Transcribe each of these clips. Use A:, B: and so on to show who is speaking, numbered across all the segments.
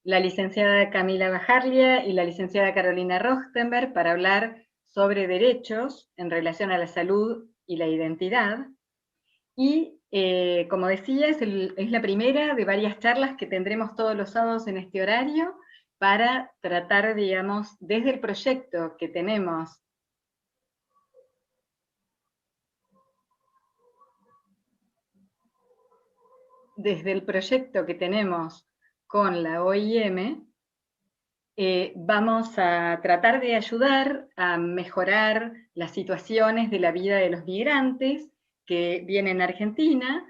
A: la licenciada Camila Bajarlia y la licenciada Carolina Rochtenberg para hablar sobre derechos en relación a la salud y la identidad. Y, como decía, es la primera de varias charlas que tendremos todos los sábados en este horario para tratar, digamos, desde el proyecto que tenemos con la OIM, vamos a tratar de ayudar a mejorar las situaciones de la vida de los migrantes que vienen a Argentina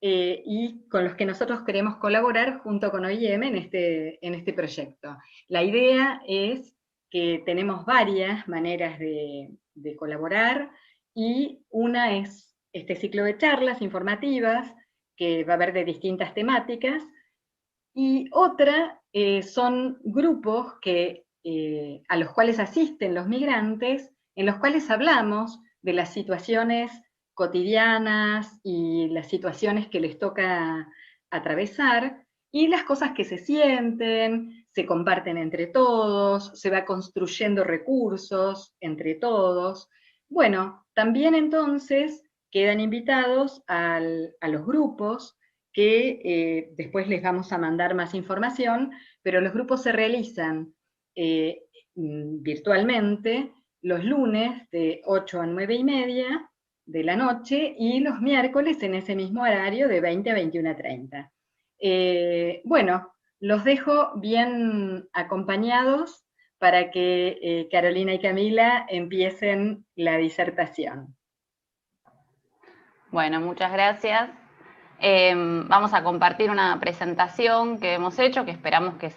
A: y con los que nosotros queremos colaborar junto con OIM en este proyecto. La idea es que tenemos varias maneras de colaborar y una es este ciclo de charlas informativas que va a haber de distintas temáticas, y otra son grupos a los cuales asisten los migrantes, en los cuales hablamos de las situaciones cotidianas y las situaciones que les toca atravesar, y las cosas que se sienten, se comparten entre todos, se va construyendo recursos entre todos. Bueno, también entonces quedan invitados a los grupos que después les vamos a mandar más información, pero los grupos se realizan virtualmente los lunes de 8 a 9 y media de la noche y los miércoles en ese mismo horario de 20 a 21:30. Bueno, los dejo bien acompañados para que Carolina y Camila empiecen la disertación.
B: Bueno, muchas gracias. Vamos a compartir una presentación que hemos hecho, que esperamos que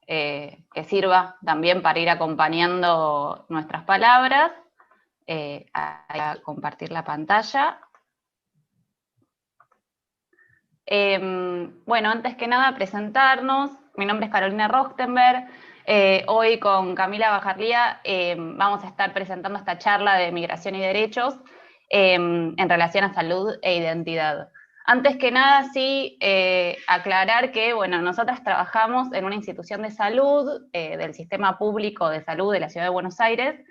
B: que sirva también para ir acompañando nuestras palabras. A compartir la pantalla. Bueno, antes que nada presentarnos. Mi nombre es Carolina Rochtenberg. Hoy con Camila Bajarlia vamos a estar presentando esta charla de migración y derechos en relación a salud e identidad. Antes que nada, sí, aclarar que, bueno, nosotras trabajamos en una institución de salud del Sistema Público de Salud de la Ciudad de Buenos Aires,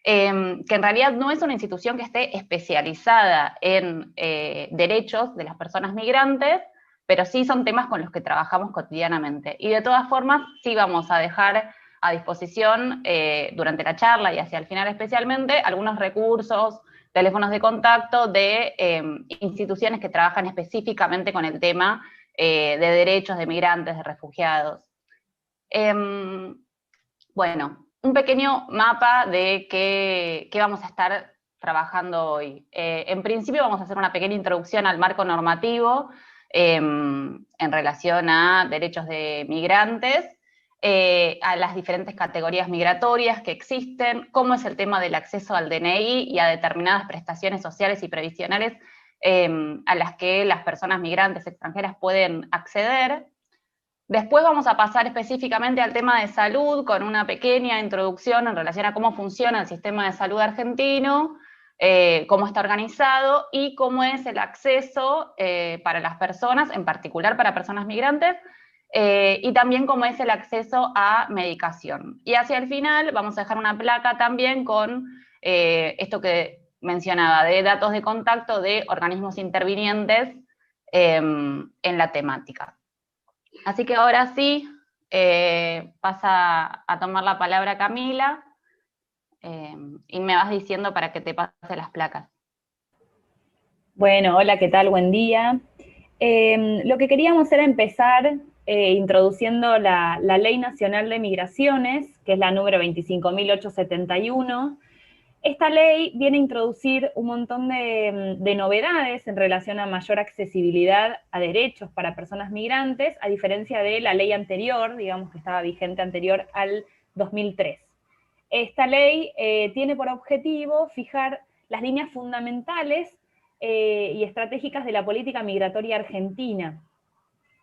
B: que en realidad no es una institución que esté especializada en derechos de las personas migrantes, pero sí son temas con los que trabajamos cotidianamente. Y de todas formas, sí vamos a dejar a disposición durante la charla y hacia el final especialmente algunos recursos, teléfonos de contacto de instituciones que trabajan específicamente con el tema de derechos de migrantes, de refugiados. Bueno, un pequeño mapa de qué vamos a estar trabajando hoy. En principio vamos a hacer una pequeña introducción al marco normativo en relación a derechos de migrantes, a las diferentes categorías migratorias que existen, cómo es el tema del acceso al DNI y a determinadas prestaciones sociales y previsionales a las que las personas migrantes extranjeras pueden acceder. Después vamos a pasar específicamente al tema de salud con una pequeña introducción en relación a cómo funciona el sistema de salud argentino, cómo está organizado y cómo es el acceso para las personas, en particular para personas migrantes, y también cómo es el acceso a medicación. Y hacia el final vamos a dejar una placa también con esto que mencionaba, de datos de contacto de organismos intervinientes en la temática. Así que ahora sí, pasa a tomar la palabra Camila y me vas diciendo para que te pase las placas.
C: Bueno, hola, ¿qué tal? Buen día. Lo que queríamos era empezar introduciendo la Ley Nacional de Migraciones, que es la número 25.871. Esta ley viene a introducir un montón de novedades en relación a mayor accesibilidad a derechos para personas migrantes, a diferencia de la ley anterior, digamos que estaba vigente anterior al 2003. Esta ley tiene por objetivo fijar las líneas fundamentales y estratégicas de la política migratoria argentina.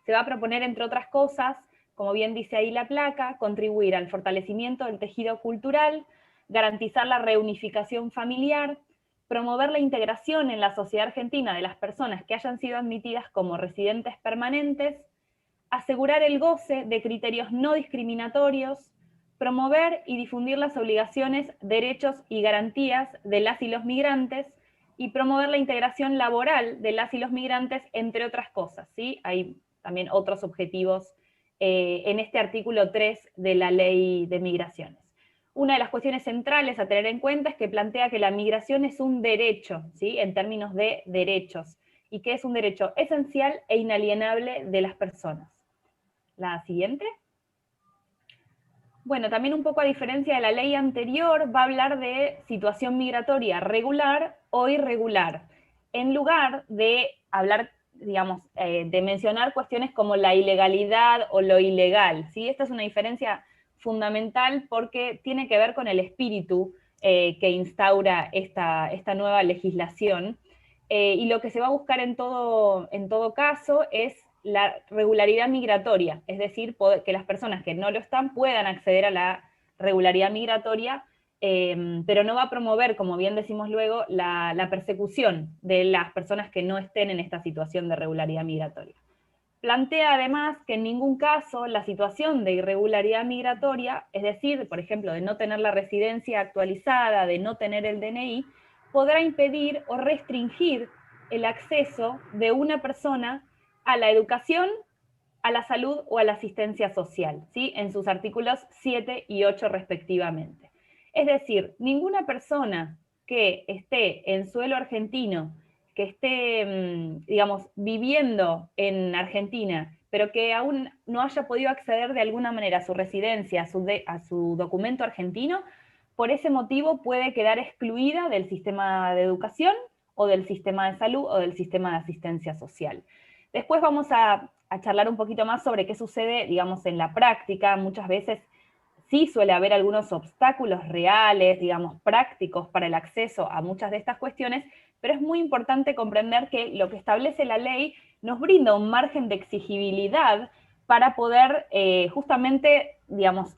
C: Se va a proponer, entre otras cosas, como bien dice ahí la placa, contribuir al fortalecimiento del tejido cultural, garantizar la reunificación familiar, promover la integración en la sociedad argentina de las personas que hayan sido admitidas como residentes permanentes, asegurar el goce de criterios no discriminatorios, promover y difundir las obligaciones, derechos y garantías de las y los migrantes, y promover la integración laboral de las y los migrantes, entre otras cosas, ¿sí? Hay también otros objetivos en este artículo 3 de la Ley de Migraciones. Una de las cuestiones centrales a tener en cuenta es que plantea que la migración es un derecho, ¿sí? En términos de derechos, y que es un derecho esencial e inalienable de las personas. La siguiente. Bueno, también un poco a diferencia de la ley anterior, va a hablar de situación migratoria regular o irregular, en lugar de hablar, digamos, de mencionar cuestiones como la ilegalidad o lo ilegal, ¿sí? Esta es una diferencia fundamental porque tiene que ver con el espíritu que instaura esta nueva legislación, y lo que se va a buscar en todo caso es la regularidad migratoria, es decir, que las personas que no lo están puedan acceder a la regularidad migratoria, pero no va a promover, como bien decimos luego, la persecución de las personas que no estén en esta situación de regularidad migratoria. Plantea además que en ningún caso la situación de irregularidad migratoria, es decir, por ejemplo, de no tener la residencia actualizada, de no tener el DNI, podrá impedir o restringir el acceso de una persona a la educación, a la salud o a la asistencia social, ¿sí? En sus artículos 7 y 8 respectivamente. Es decir, ninguna persona que esté en suelo argentino, que esté, digamos, viviendo en Argentina, pero que aún no haya podido acceder de alguna manera a su residencia, a su documento argentino, por ese motivo puede quedar excluida del sistema de educación o del sistema de salud o del sistema de asistencia social. Después vamos a charlar un poquito más sobre qué sucede, digamos, en la práctica. Muchas veces sí suele haber algunos obstáculos reales, digamos, prácticos para el acceso a muchas de estas cuestiones, pero es muy importante comprender que lo que establece la ley nos brinda un margen de exigibilidad para poder justamente, digamos,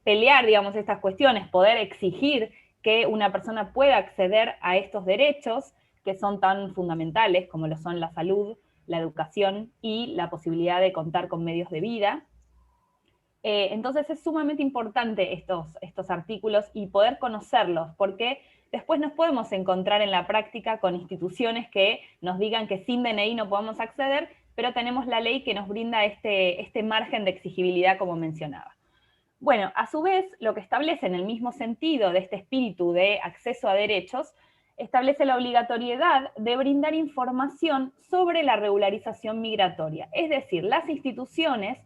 C: pelear, digamos, estas cuestiones, poder exigir que una persona pueda acceder a estos derechos que son tan fundamentales como lo son la salud, la educación y la posibilidad de contar con medios de vida. Entonces es sumamente importante estos artículos y poder conocerlos, porque después nos podemos encontrar en la práctica con instituciones que nos digan que sin DNI no podemos acceder, pero tenemos la ley que nos brinda este margen de exigibilidad, como mencionaba. Bueno, a su vez, lo que establece en el mismo sentido de este espíritu de acceso a derechos, establece la obligatoriedad de brindar información sobre la regularización migratoria. Es decir, las instituciones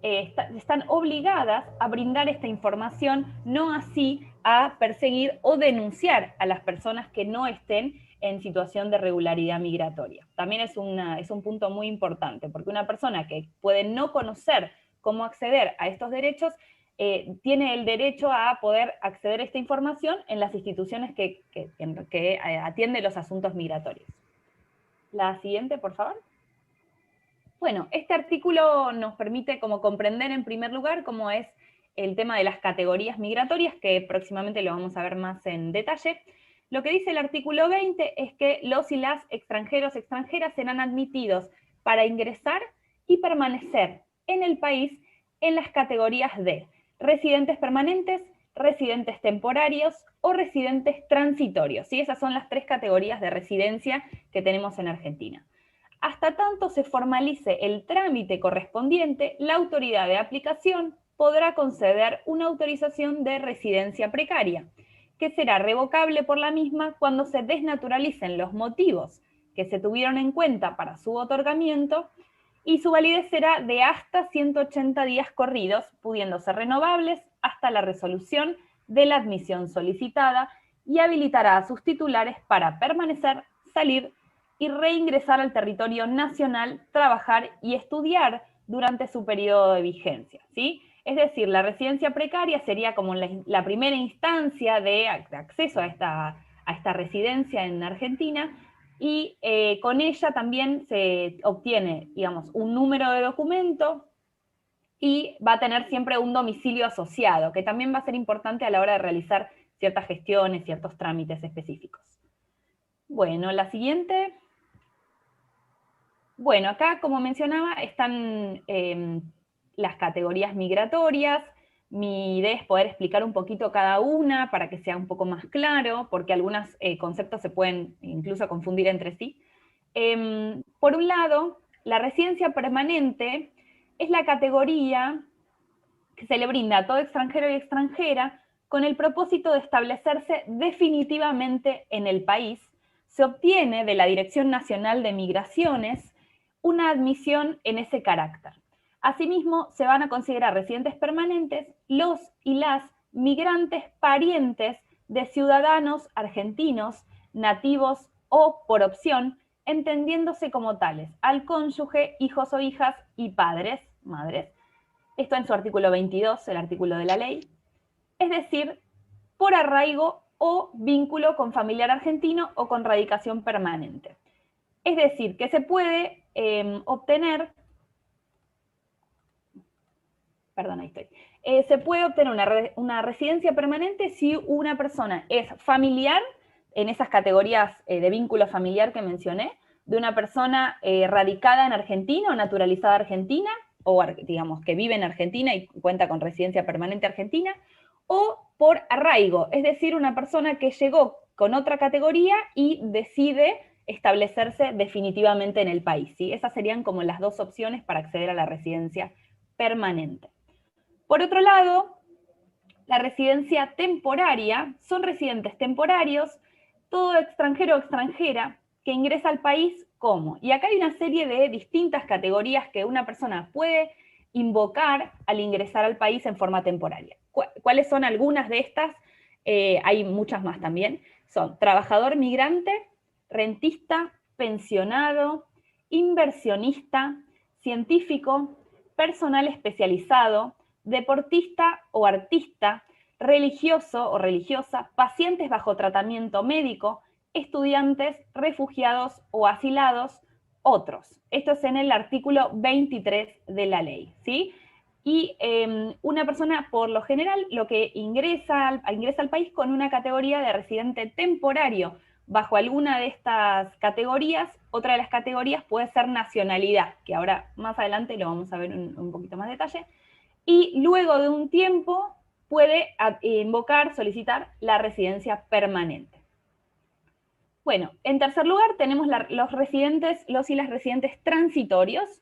C: están obligadas a brindar esta información, no así a perseguir o denunciar a las personas que no estén en situación de regularidad migratoria. También es un punto muy importante, porque una persona que puede no conocer cómo acceder a estos derechos, tiene el derecho a poder acceder a esta información en las instituciones que atienden los asuntos migratorios. La siguiente, por favor. Bueno, este artículo nos permite como comprender en primer lugar cómo es el tema de las categorías migratorias, que próximamente lo vamos a ver más en detalle. Lo que dice el artículo 20 es que los y las extranjeros, extranjeras serán admitidos para ingresar y permanecer en el país en las categorías de residentes permanentes, residentes temporarios o residentes transitorios, ¿sí? Esas son las tres categorías de residencia que tenemos en Argentina. Hasta tanto se formalice el trámite correspondiente, la autoridad de aplicación podrá conceder una autorización de residencia precaria, que será revocable por la misma cuando se desnaturalicen los motivos que se tuvieron en cuenta para su otorgamiento, y su validez será de hasta 180 días corridos, pudiendo ser renovables hasta la resolución de la admisión solicitada, y habilitará a sus titulares para permanecer, salir y reingresar al territorio nacional, trabajar y estudiar durante su periodo de vigencia, ¿sí? Es decir, la residencia precaria sería como la primera instancia de acceso a esta residencia en Argentina, y con ella también se obtiene, digamos, un número de documento y va a tener siempre un domicilio asociado, que también va a ser importante a la hora de realizar ciertas gestiones, ciertos trámites específicos. Bueno, la siguiente. Bueno, acá, como mencionaba, están las categorías migratorias. Mi idea es poder explicar un poquito cada una para que sea un poco más claro, porque algunos conceptos se pueden incluso confundir entre sí. Por un lado, la residencia permanente es la categoría que se le brinda a todo extranjero y extranjera con el propósito de establecerse definitivamente en el país. Se obtiene de la Dirección Nacional de Migraciones una admisión en ese carácter. Asimismo, se van a considerar residentes permanentes los y las migrantes parientes de ciudadanos argentinos, nativos o por opción, entendiéndose como tales al cónyuge, hijos o hijas y padres, madres. Esto en su artículo 22, el artículo de la ley. Es decir, por arraigo o vínculo con familiar argentino o con radicación permanente. Es decir, que se puede obtener, perdón, ahí estoy, se puede obtener una residencia permanente si una persona es familiar, en esas categorías de vínculo familiar que mencioné, de una persona radicada en Argentina o naturalizada argentina, o digamos que vive en Argentina y cuenta con residencia permanente argentina, o por arraigo, es decir, una persona que llegó con otra categoría y decide establecerse definitivamente en el país, ¿sí? Esas serían como las dos opciones para acceder a la residencia permanente. Por otro lado, la residencia temporaria son residentes temporarios, todo extranjero o extranjera que ingresa al país como. Y acá hay una serie de distintas categorías que una persona puede invocar al ingresar al país en forma temporaria. ¿Cuáles son algunas de estas? Hay muchas más también. Son trabajador migrante, rentista, pensionado, inversionista, científico, personal especializado, deportista o artista, religioso o religiosa, pacientes bajo tratamiento médico, estudiantes, refugiados o asilados, otros. Esto es en el artículo 23 de la ley, ¿sí? Y una persona, por lo general, lo que ingresa al país con una categoría de residente temporario. Bajo alguna de estas categorías, otra de las categorías puede ser nacionalidad, que ahora más adelante lo vamos a ver un poquito más detalle, y luego de un tiempo puede invocar, solicitar la residencia permanente. Bueno, en tercer lugar tenemos los residentes, los y las residentes transitorios,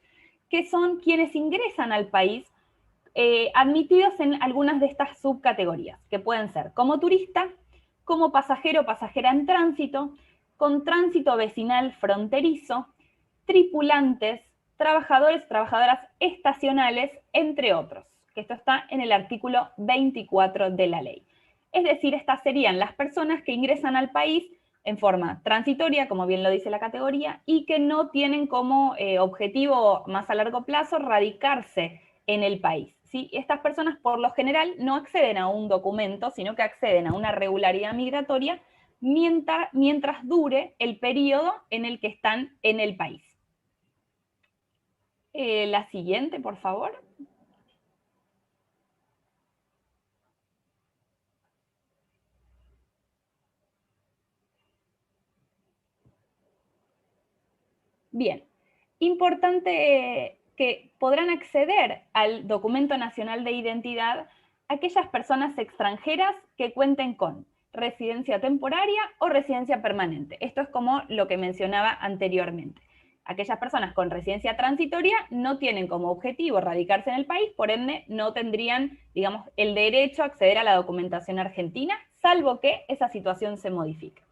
C: que son quienes ingresan al país admitidos en algunas de estas subcategorías, que pueden ser como turista, como pasajero o pasajera en tránsito, con tránsito vecinal fronterizo, tripulantes, trabajadores, trabajadoras estacionales, entre otros, que esto está en el artículo 24 de la ley. Es decir, estas serían las personas que ingresan al país en forma transitoria, como bien lo dice la categoría, y que no tienen como objetivo más a largo plazo radicarse en el país, ¿sí? Estas personas por lo general no acceden a un documento, sino que acceden a una regularidad migratoria mientras dure el periodo en el que están en el país. La siguiente, por favor. Bien, importante que podrán acceder al documento nacional de identidad aquellas personas extranjeras que cuenten con residencia temporaria o residencia permanente. Esto es como lo que mencionaba anteriormente. Aquellas personas con residencia transitoria no tienen como objetivo radicarse en el país, por ende no tendrían, digamos, el derecho a acceder a la documentación argentina, salvo que esa situación se modifique.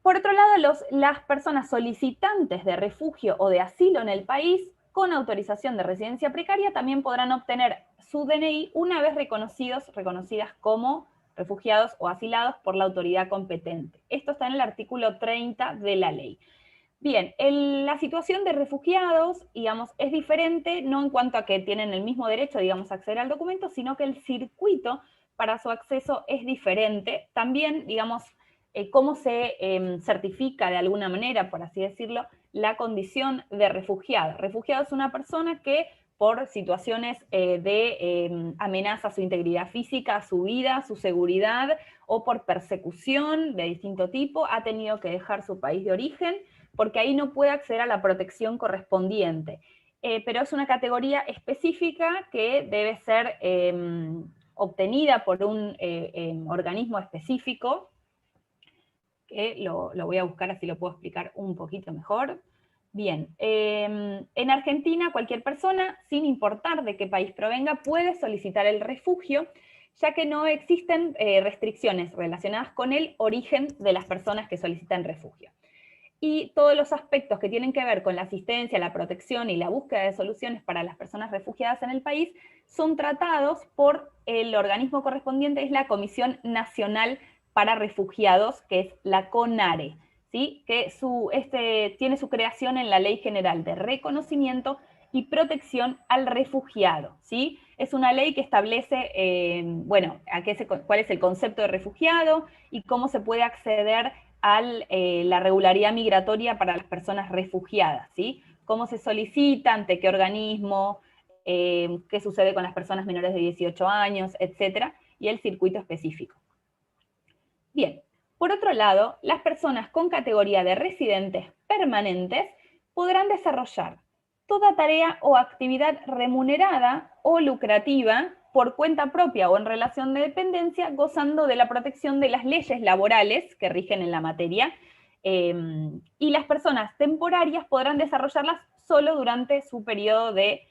C: Por otro lado, las personas solicitantes de refugio o de asilo en el país con autorización de residencia precaria también podrán obtener su DNI una vez reconocidas como refugiados o asilados por la autoridad competente. Esto está en el artículo 30 de la ley. Bien, la situación de refugiados, digamos, es diferente, no en cuanto a que tienen el mismo derecho, digamos, a acceder al documento, sino que el circuito para su acceso es diferente. También, digamos, cómo se certifica de alguna manera, por así decirlo, la condición de refugiado. Refugiado es una persona que por situaciones de amenaza a su integridad física, a su vida, a su seguridad, o por persecución de distinto tipo, ha tenido que dejar su país de origen porque ahí no puede acceder a la protección correspondiente. Pero es una categoría específica que debe ser obtenida por un organismo específico, que lo voy a buscar así lo puedo explicar un poquito mejor. Bien, en Argentina cualquier persona, sin importar de qué país provenga, puede solicitar el refugio, ya que no existen restricciones relacionadas con el origen de las personas que solicitan refugio. Y todos los aspectos que tienen que ver con la asistencia, la protección y la búsqueda de soluciones para las personas refugiadas en el país son tratados por el organismo correspondiente, es la Comisión Nacional para Refugiados, que es la CONARE, ¿sí? Que tiene su creación en la Ley General de Reconocimiento y Protección al Refugiado, ¿sí? Es una ley que establece, bueno, cuál es el concepto de refugiado y cómo se puede acceder a la regularidad migratoria para las personas refugiadas, ¿sí? Cómo se solicita, ante qué organismo, qué sucede con las personas menores de 18 años, etcétera, y el circuito específico. Bien, por otro lado, las personas con categoría de residentes permanentes podrán desarrollar toda tarea o actividad remunerada o lucrativa por cuenta propia o en relación de dependencia, gozando de la protección de las leyes laborales que rigen en la materia, y las personas temporarias podrán desarrollarlas solo durante su periodo de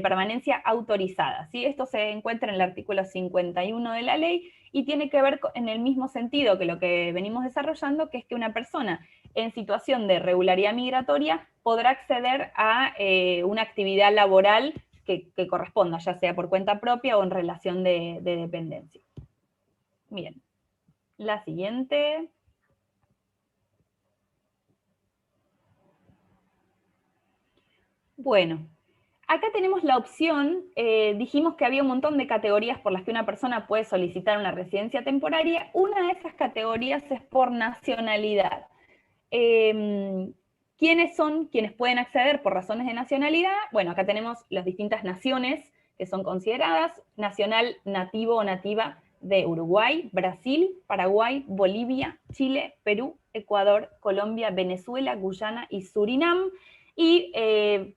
C: permanencia autorizada, ¿sí? Esto se encuentra en el artículo 51 de la ley y tiene que ver en el mismo sentido que lo que venimos desarrollando, que es que una persona en situación de regularidad migratoria podrá acceder a una actividad laboral que corresponda, ya sea por cuenta propia o en relación de dependencia. Bien, la siguiente. Bueno, acá tenemos la opción, dijimos que había un montón de categorías por las que una persona puede solicitar una residencia temporaria. Una de esas categorías es por nacionalidad. ¿Quiénes son quienes pueden acceder por razones de nacionalidad? Bueno, acá tenemos las distintas naciones que son consideradas: nacional, nativo o nativa de Uruguay, Brasil, Paraguay, Bolivia, Chile, Perú, Ecuador, Colombia, Venezuela, Guyana y Surinam, y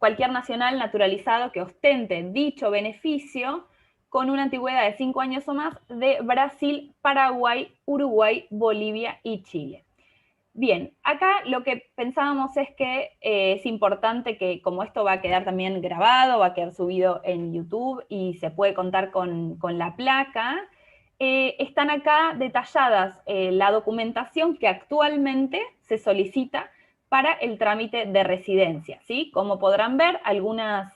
C: cualquier nacional naturalizado que ostente dicho beneficio con una antigüedad de 5 años o más de Brasil, Paraguay, Uruguay, Bolivia y Chile. Bien, acá lo que pensábamos es que es importante que, como esto va a quedar también grabado, va a quedar subido en YouTube y se puede contar con la placa, están acá detalladas la documentación que actualmente se solicita para el trámite de residencia, ¿sí? Como podrán ver, alguna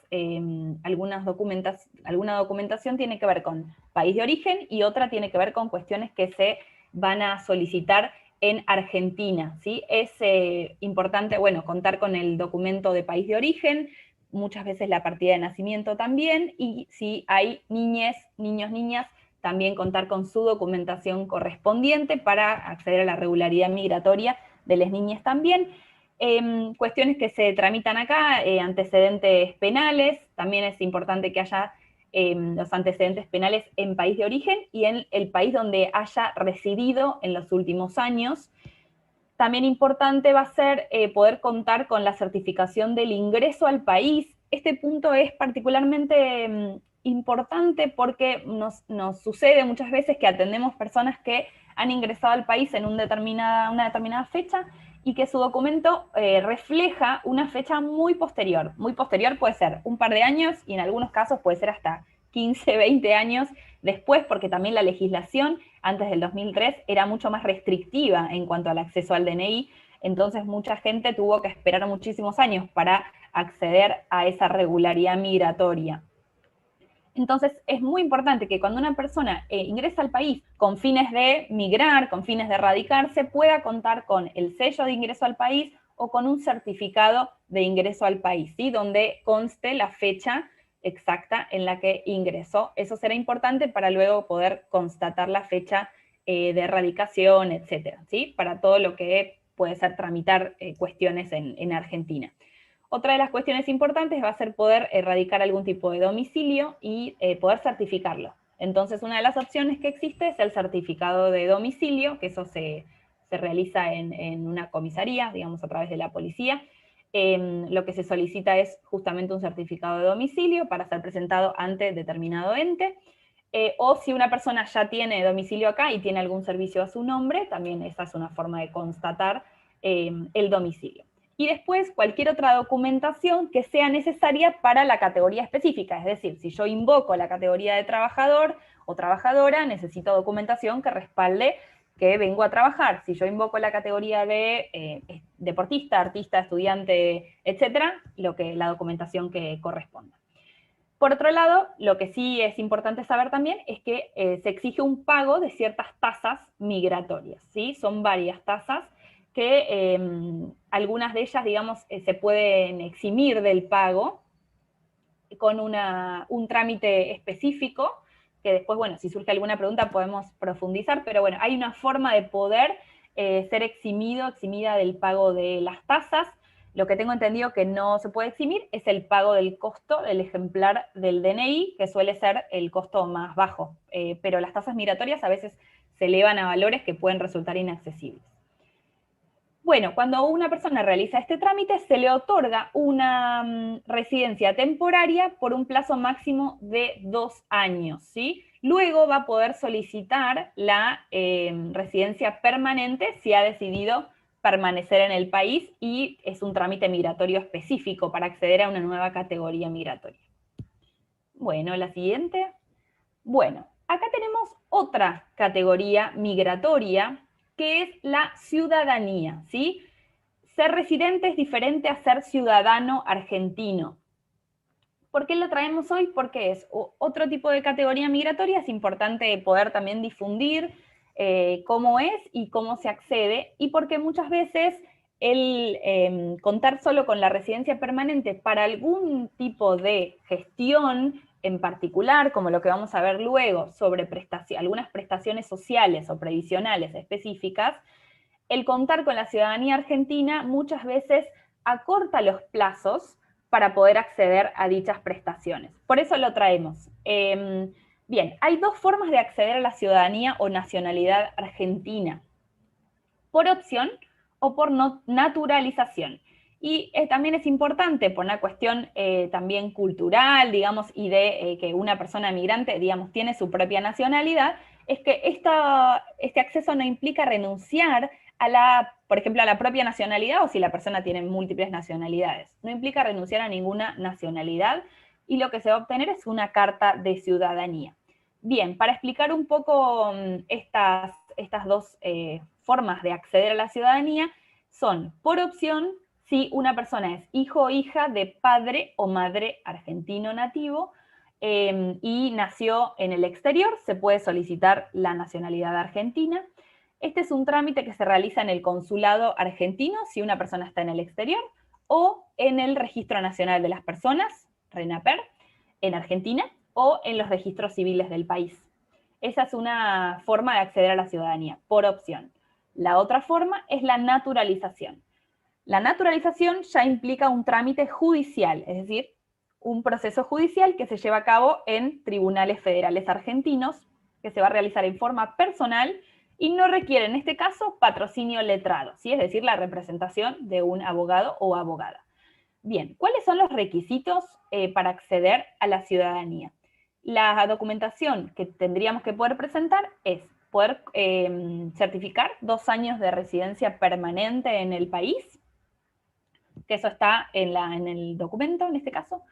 C: documentación tiene que ver con país de origen y otra tiene que ver con cuestiones que se van a solicitar en Argentina, ¿sí? Es importante, bueno, contar con el documento de país de origen, muchas veces la partida de nacimiento también, y si hay niñes, niños, niñas, también contar con su documentación correspondiente para acceder a la regularidad migratoria de las niñas también. Cuestiones que se tramitan acá, antecedentes penales, también es importante que haya los antecedentes penales en país de origen y en el país donde haya residido en los últimos años. También importante va a ser poder contar con la certificación del ingreso al país. Este punto es particularmente importante porque nos sucede muchas veces que atendemos personas que han ingresado al país en una determinada fecha y que su documento refleja una fecha muy posterior. Muy posterior puede ser un par de años y en algunos casos puede ser hasta 15, 20 años después, porque también la legislación antes del 2003 era mucho más restrictiva en cuanto al acceso al DNI, entonces mucha gente tuvo que esperar muchísimos años para acceder a esa regularidad migratoria. Entonces es muy importante que cuando una persona ingresa al país con fines de migrar, con fines de radicarse, pueda contar con el sello de ingreso al país o con un certificado de ingreso al país, ¿sí? Donde conste la fecha exacta en la que ingresó. Eso será importante para luego poder constatar la fecha de erradicación, etcétera, ¿sí? Para todo lo que puede ser tramitar cuestiones en Argentina. Otra de las cuestiones importantes va a ser poder erradicar algún tipo de domicilio y poder certificarlo. Entonces, una de las opciones que existe es el certificado de domicilio, que eso se se realiza en una comisaría, digamos a través de la policía. Lo que se solicita es justamente un certificado de domicilio para ser presentado ante determinado ente, o si una persona ya tiene domicilio acá y tiene algún servicio a su nombre, también esa es una forma de constatar el domicilio. Y después cualquier otra documentación que sea necesaria para la categoría específica, es decir, si yo invoco la categoría de trabajador o trabajadora, necesito documentación que respalde que vengo a trabajar. Si yo invoco la categoría de deportista, artista, estudiante, etcétera, la documentación que corresponda. Por otro lado, lo que sí es importante saber también es que se exige un pago de ciertas tasas migratorias, ¿sí? Son varias tasas que algunas de ellas, digamos, se pueden eximir del pago con un trámite específico, que después, bueno, si surge alguna pregunta podemos profundizar, pero bueno, hay una forma de poder ser eximida del pago de las tasas. Lo que tengo entendido que no se puede eximir es el pago del costo del ejemplar del DNI, que suele ser el costo más bajo, pero las tasas migratorias a veces se elevan a valores que pueden resultar inaccesibles. Bueno, cuando una persona realiza este trámite, se le otorga una residencia temporaria por un plazo máximo de 2 años, ¿sí? Luego va a poder solicitar la residencia permanente si ha decidido permanecer en el país y es un trámite migratorio específico para acceder a una nueva categoría migratoria. Bueno, la siguiente. Bueno, acá tenemos otra categoría migratoria que es la ciudadanía, ¿sí? Ser residente es diferente a ser ciudadano argentino. ¿Por qué lo traemos hoy? Porque es otro tipo de categoría migratoria, es importante poder también difundir cómo es y cómo se accede, y porque muchas veces el contar solo con la residencia permanente para algún tipo de gestión en particular, como lo que vamos a ver luego sobre algunas prestaciones sociales o previsionales específicas, el contar con la ciudadanía argentina muchas veces acorta los plazos para poder acceder a dichas prestaciones. Por eso lo traemos. Bien, hay dos formas de acceder a la ciudadanía o nacionalidad argentina: por opción o por naturalización. Y también es importante por una cuestión también cultural, digamos, y de que una persona migrante, digamos, tiene su propia nacionalidad, es que este acceso no implica renunciar por ejemplo, a la propia nacionalidad, o si la persona tiene múltiples nacionalidades. No implica renunciar a ninguna nacionalidad, y lo que se va a obtener es una carta de ciudadanía. Bien, para explicar un poco estas dos formas de acceder a la ciudadanía, son por opción si una persona es hijo o hija de padre o madre argentino nativo y nació en el exterior, se puede solicitar la nacionalidad argentina. Este es un trámite que se realiza en el consulado argentino si una persona está en el exterior, o en el Registro Nacional de las Personas, RENAPER, en Argentina, o en los registros civiles del país. Esa es una forma de acceder a la ciudadanía, por opción. La otra forma es la naturalización. La naturalización ya implica un trámite judicial, es decir, un proceso judicial que se lleva a cabo en tribunales federales argentinos, que se va a realizar en forma personal y no requiere, en este caso, patrocinio letrado, ¿sí? Es decir, la representación de un abogado o abogada. Bien, ¿cuáles son los requisitos para acceder a la ciudadanía? La documentación que tendríamos que poder presentar es poder certificar 2 años de residencia permanente en el país, que eso está en el documento, en este caso,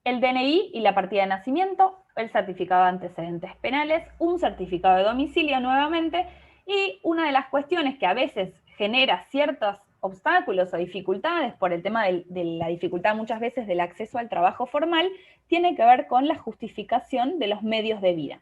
C: el DNI y la partida de nacimiento, el certificado de antecedentes penales, un certificado de domicilio nuevamente, y una de las cuestiones que a veces genera ciertos obstáculos o dificultades por el tema de la dificultad muchas veces del acceso al trabajo formal, tiene que ver con la justificación de los medios de vida.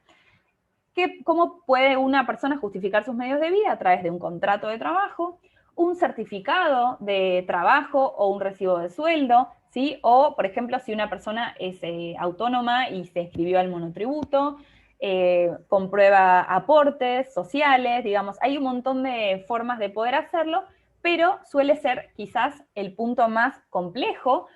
C: ¿Cómo puede una persona justificar sus medios de vida? A través de un contrato de trabajo, un certificado de trabajo o un recibo de sueldo, ¿sí? O, por ejemplo, si una persona es autónoma y se inscribió al monotributo, comprueba aportes sociales, digamos, hay un montón de formas de poder hacerlo, pero suele ser quizás el punto más complejo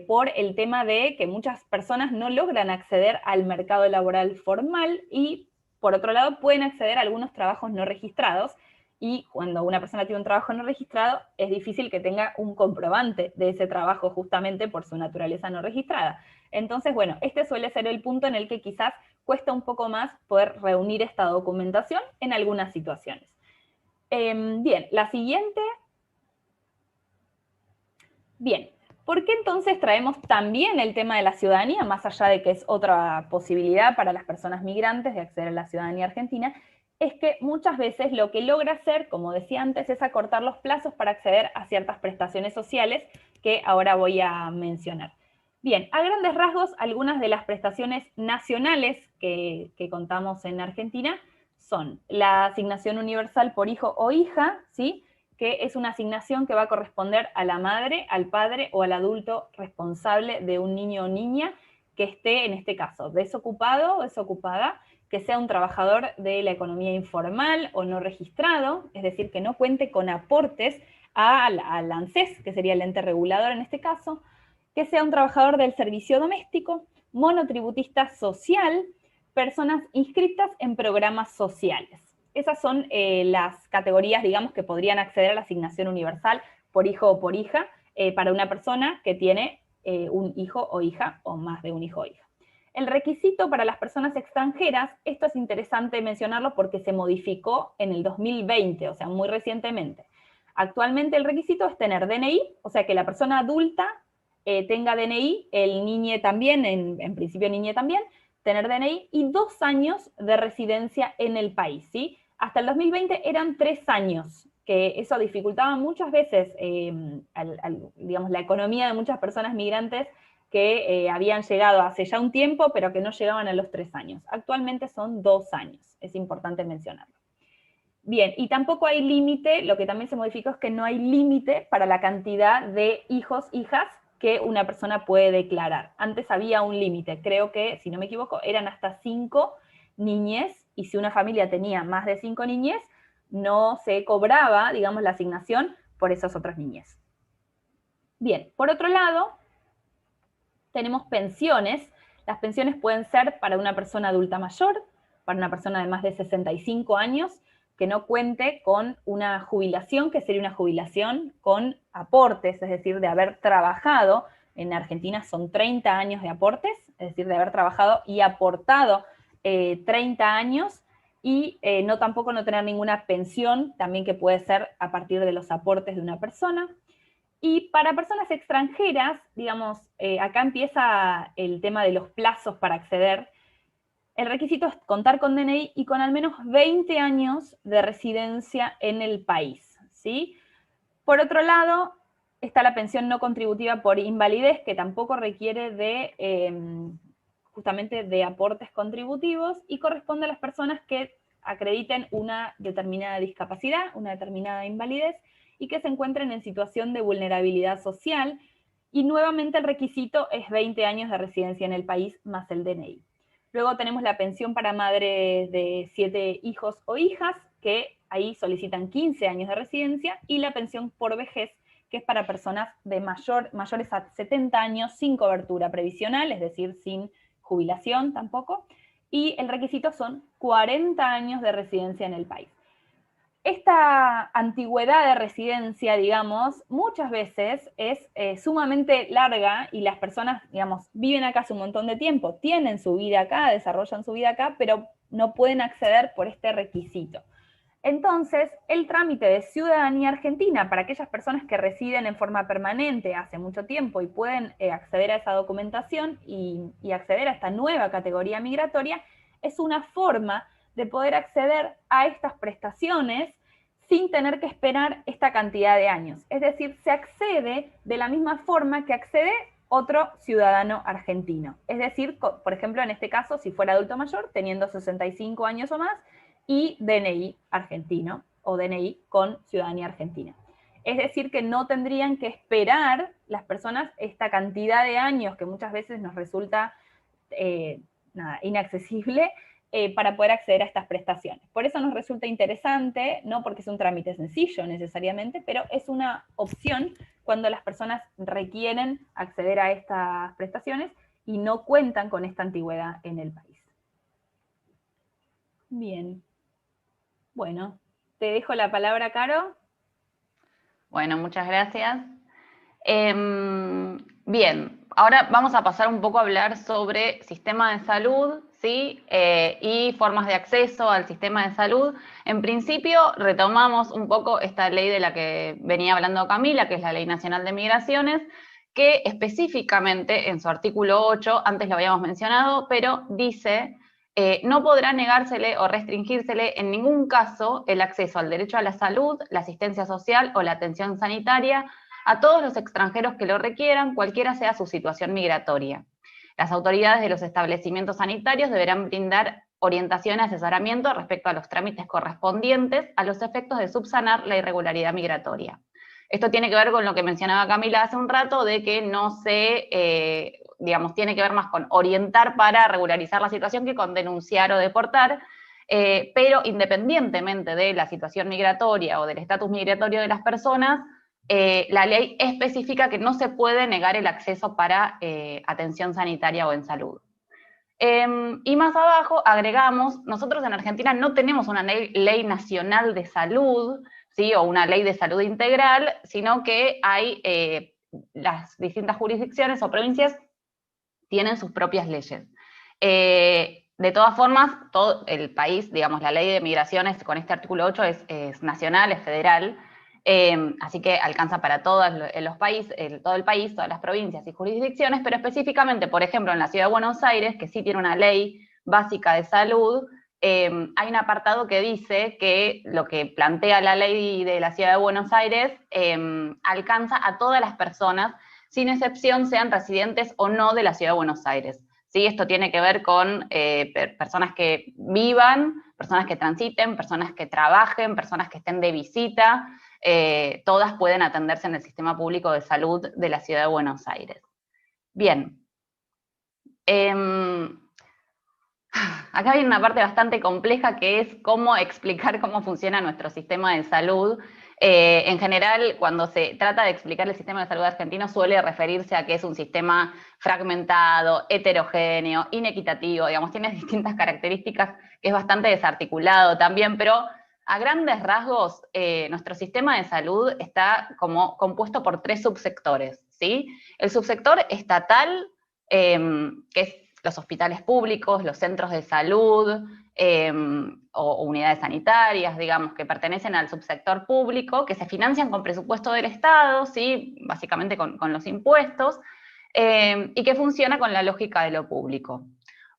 C: por el tema de que muchas personas no logran acceder al mercado laboral formal y, por otro lado, pueden acceder a algunos trabajos no registrados, y cuando una persona tiene un trabajo no registrado, es difícil que tenga un comprobante de ese trabajo justamente por su naturaleza no registrada. Entonces, bueno, este suele ser el punto en el que quizás cuesta un poco más poder reunir esta documentación en algunas situaciones. Bien, la siguiente. Bien, ¿por qué entonces traemos también el tema de la ciudadanía, más allá de que es otra posibilidad para las personas migrantes de acceder a la ciudadanía argentina? Es que muchas veces lo que logra hacer, como decía antes, es acortar los plazos para acceder a ciertas prestaciones sociales que ahora voy a mencionar. Bien, a grandes rasgos, algunas de las prestaciones nacionales que contamos en Argentina son la asignación universal por hijo o hija, ¿sí?, que es una asignación que va a corresponder a la madre, al padre o al adulto responsable de un niño o niña que esté, en este caso, desocupado o desocupada, que sea un trabajador de la economía informal o no registrado, es decir, que no cuente con aportes al ANSES, que sería el ente regulador en este caso, que sea un trabajador del servicio doméstico, monotributista social, personas inscritas en programas sociales. Esas son las categorías, digamos, que podrían acceder a la asignación universal por hijo o por hija para una persona que tiene un hijo o hija o más de un hijo o hija. El requisito para las personas extranjeras, esto es interesante mencionarlo porque se modificó en el 2020, o sea, muy recientemente. Actualmente el requisito es tener DNI, o sea, que la persona adulta tenga DNI, el niñe también, en principio niñe también, tener DNI y 2 años de residencia en el país, ¿sí? Hasta el 2020 eran 3 años, que eso dificultaba muchas veces, digamos, la economía de muchas personas migrantes que habían llegado hace ya un tiempo, pero que no llegaban a los 3 años. Actualmente son 2 años, es importante mencionarlo. Bien, y tampoco hay límite, lo que también se modificó es que no hay límite para la cantidad de hijos, hijas que una persona puede declarar. Antes había un límite, creo que, si no me equivoco, eran hasta 5 niñez, y si una familia tenía más de 5 niñez, no se cobraba, digamos, la asignación por esos otros niñez. Bien, por otro lado, tenemos pensiones. Las pensiones pueden ser para una persona adulta mayor, para una persona de más de 65 años, que no cuente con una jubilación, que sería una jubilación con aportes, es decir, de haber trabajado. En Argentina son 30 años de aportes, es decir, de haber trabajado y aportado 30 años, y tampoco no tener ninguna pensión, también que puede ser a partir de los aportes de una persona. Y para personas extranjeras, digamos, acá empieza el tema de los plazos para acceder. El requisito es contar con DNI y con al menos 20 años de residencia en el país, ¿sí? Por otro lado, está la pensión no contributiva por invalidez, que tampoco requiere de, justamente de aportes contributivos, y corresponde a las personas que acrediten una determinada discapacidad, una determinada invalidez, y que se encuentren en situación de vulnerabilidad social, y nuevamente el requisito es 20 años de residencia en el país más el DNI. Luego tenemos la pensión para madres de 7 hijos o hijas, que ahí solicitan 15 años de residencia, y la pensión por vejez, que es para personas de mayores a 70 años sin cobertura previsional, es decir, sin jubilación tampoco, y el requisito son 40 años de residencia en el país. Esta antigüedad de residencia, digamos, muchas veces es sumamente larga, y las personas, digamos, viven acá hace un montón de tiempo, tienen su vida acá, desarrollan su vida acá, pero no pueden acceder por este requisito. Entonces, el trámite de ciudadanía argentina para aquellas personas que residen en forma permanente hace mucho tiempo y pueden acceder a esa documentación y acceder a esta nueva categoría migratoria, es una forma de poder acceder a estas prestaciones sin tener que esperar esta cantidad de años. Es decir, se accede de la misma forma que accede otro ciudadano argentino. Es decir, por ejemplo, en este caso, si fuera adulto mayor, teniendo 65 años o más, y DNI argentino, o DNI con ciudadanía argentina. Es decir, que no tendrían que esperar las personas esta cantidad de años que muchas veces nos resulta inaccesible, para poder acceder a estas prestaciones. Por eso nos resulta interesante, no porque es un trámite sencillo necesariamente, pero es una opción cuando las personas requieren acceder a estas prestaciones y no cuentan con esta antigüedad en el país. Bien. Bueno, te dejo la palabra, Caro.
B: Bueno, muchas gracias. Bien, ahora vamos a pasar un poco a hablar sobre sistema de salud, ¿sí? Y formas de acceso al sistema de salud. En principio, retomamos un poco esta ley de la que venía hablando Camila, que es la Ley Nacional de Migraciones, que específicamente en su artículo 8, antes lo habíamos mencionado, pero dice: no podrá negársele o restringírsele en ningún caso el acceso al derecho a la salud, la asistencia social o la atención sanitaria a todos los extranjeros que lo requieran, cualquiera sea su situación migratoria. Las autoridades de los establecimientos sanitarios deberán brindar orientación y asesoramiento respecto a los trámites correspondientes a los efectos de subsanar la irregularidad migratoria. Esto tiene que ver con lo que mencionaba Camila hace un rato, de que no se, digamos, tiene que ver más con orientar para regularizar la situación que con denunciar o deportar, pero independientemente de la situación migratoria o del estatus migratorio de las personas, la ley especifica que no se puede negar el acceso para atención sanitaria o en salud. Y más abajo agregamos, nosotros en Argentina no tenemos una ley nacional de salud, ¿sí? O una ley de salud integral, sino que hay las distintas jurisdicciones o provincias tienen sus propias leyes. De todas formas, todo el país, digamos, la ley de migraciones con este artículo 8 es nacional, es federal, así que alcanza para todos los países, todo el país, todas las provincias y jurisdicciones, pero específicamente, por ejemplo, en la Ciudad de Buenos Aires, que sí tiene una ley básica de salud, hay un apartado que dice que lo que plantea la ley de la Ciudad de Buenos Aires alcanza a todas las personas, sin excepción sean residentes o no de la Ciudad de Buenos Aires. ¿Sí? Esto tiene que ver con personas que vivan, personas que transiten, personas que trabajen, personas que estén de visita, todas pueden atenderse en el sistema público de salud de la Ciudad de Buenos Aires. Bien. Acá hay una parte bastante compleja que es cómo explicar cómo funciona nuestro sistema de salud. En general, cuando se trata de explicar el sistema de salud argentino, suele referirse a que es un sistema fragmentado, heterogéneo, inequitativo, digamos, tiene distintas características, que es bastante desarticulado también, pero a grandes rasgos, nuestro sistema de salud está como compuesto por 3 subsectores, ¿sí? El subsector estatal, que es los hospitales públicos, los centros de salud o unidades sanitarias, digamos, que pertenecen al subsector público, que se financian con presupuesto del Estado, ¿sí? Básicamente con los impuestos, y que funciona con la lógica de lo público.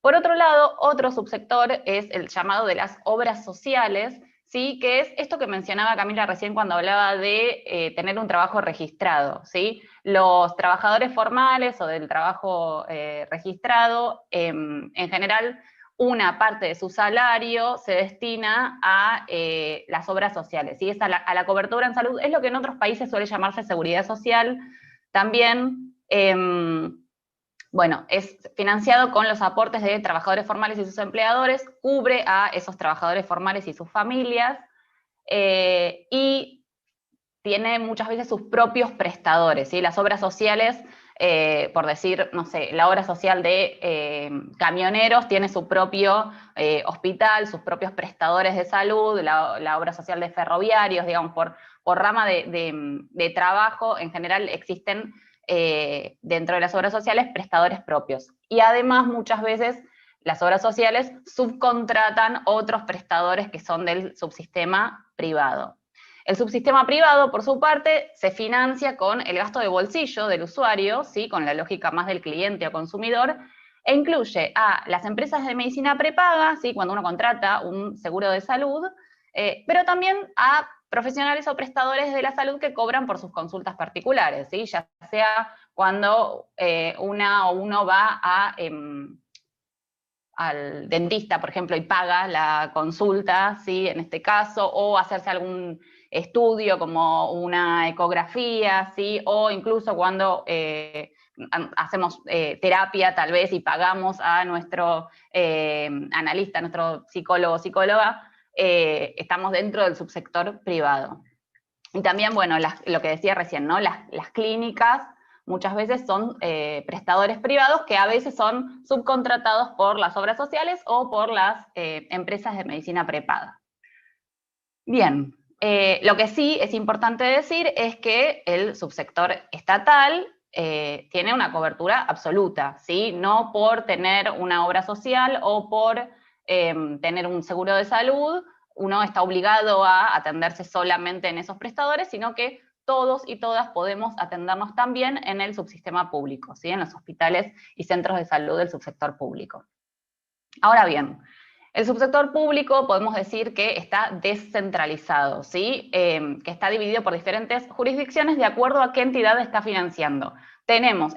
B: Por otro lado, otro subsector es el llamado de las obras sociales, ¿sí? Que es esto que mencionaba Camila recién cuando hablaba de tener un trabajo registrado, ¿sí? Los trabajadores formales o del trabajo registrado, en general, una parte de su salario se destina a las obras sociales, ¿sí? Es a la cobertura en salud, es lo que en otros países suele llamarse seguridad social, también. Bueno, es financiado con los aportes de trabajadores formales y sus empleadores, cubre a esos trabajadores formales y sus familias, y tiene muchas veces sus propios prestadores, ¿sí? Las obras sociales, por decir, no sé, la obra social de camioneros tiene su propio hospital, sus propios prestadores de salud, la obra social de ferroviarios, digamos, por rama de trabajo, en general existen dentro de las obras sociales prestadores propios. Y además muchas veces las obras sociales subcontratan otros prestadores que son del subsistema privado. El subsistema privado, por su parte, se financia con el gasto de bolsillo del usuario, ¿sí? Con la lógica más del cliente o consumidor, e incluye a las empresas de medicina prepaga, ¿sí? Cuando uno contrata un seguro de salud, pero también a profesionales o prestadores de la salud que cobran por sus consultas particulares, ¿sí? Ya sea cuando una o uno va al dentista, por ejemplo, y paga la consulta, ¿sí? En este caso, o hacerse algún estudio como una ecografía, ¿sí? O incluso cuando hacemos terapia tal vez y pagamos a nuestro analista, nuestro psicólogo o psicóloga, estamos dentro del subsector privado. Y también, bueno, lo que decía recién, ¿no? Las clínicas muchas veces son prestadores privados que a veces son subcontratados por las obras sociales o por las empresas de medicina prepaga. Bien, lo que sí es importante decir es que el subsector estatal tiene una cobertura absoluta, ¿sí? No por tener una obra social o por tener un seguro de salud, uno está obligado a atenderse solamente en esos prestadores, sino que todos y todas podemos atendernos también en el subsistema público, ¿sí? En los hospitales y centros de salud del subsector público. Ahora bien, el subsector público podemos decir que está descentralizado, ¿sí? Que está dividido por diferentes jurisdicciones de acuerdo a qué entidad está financiando.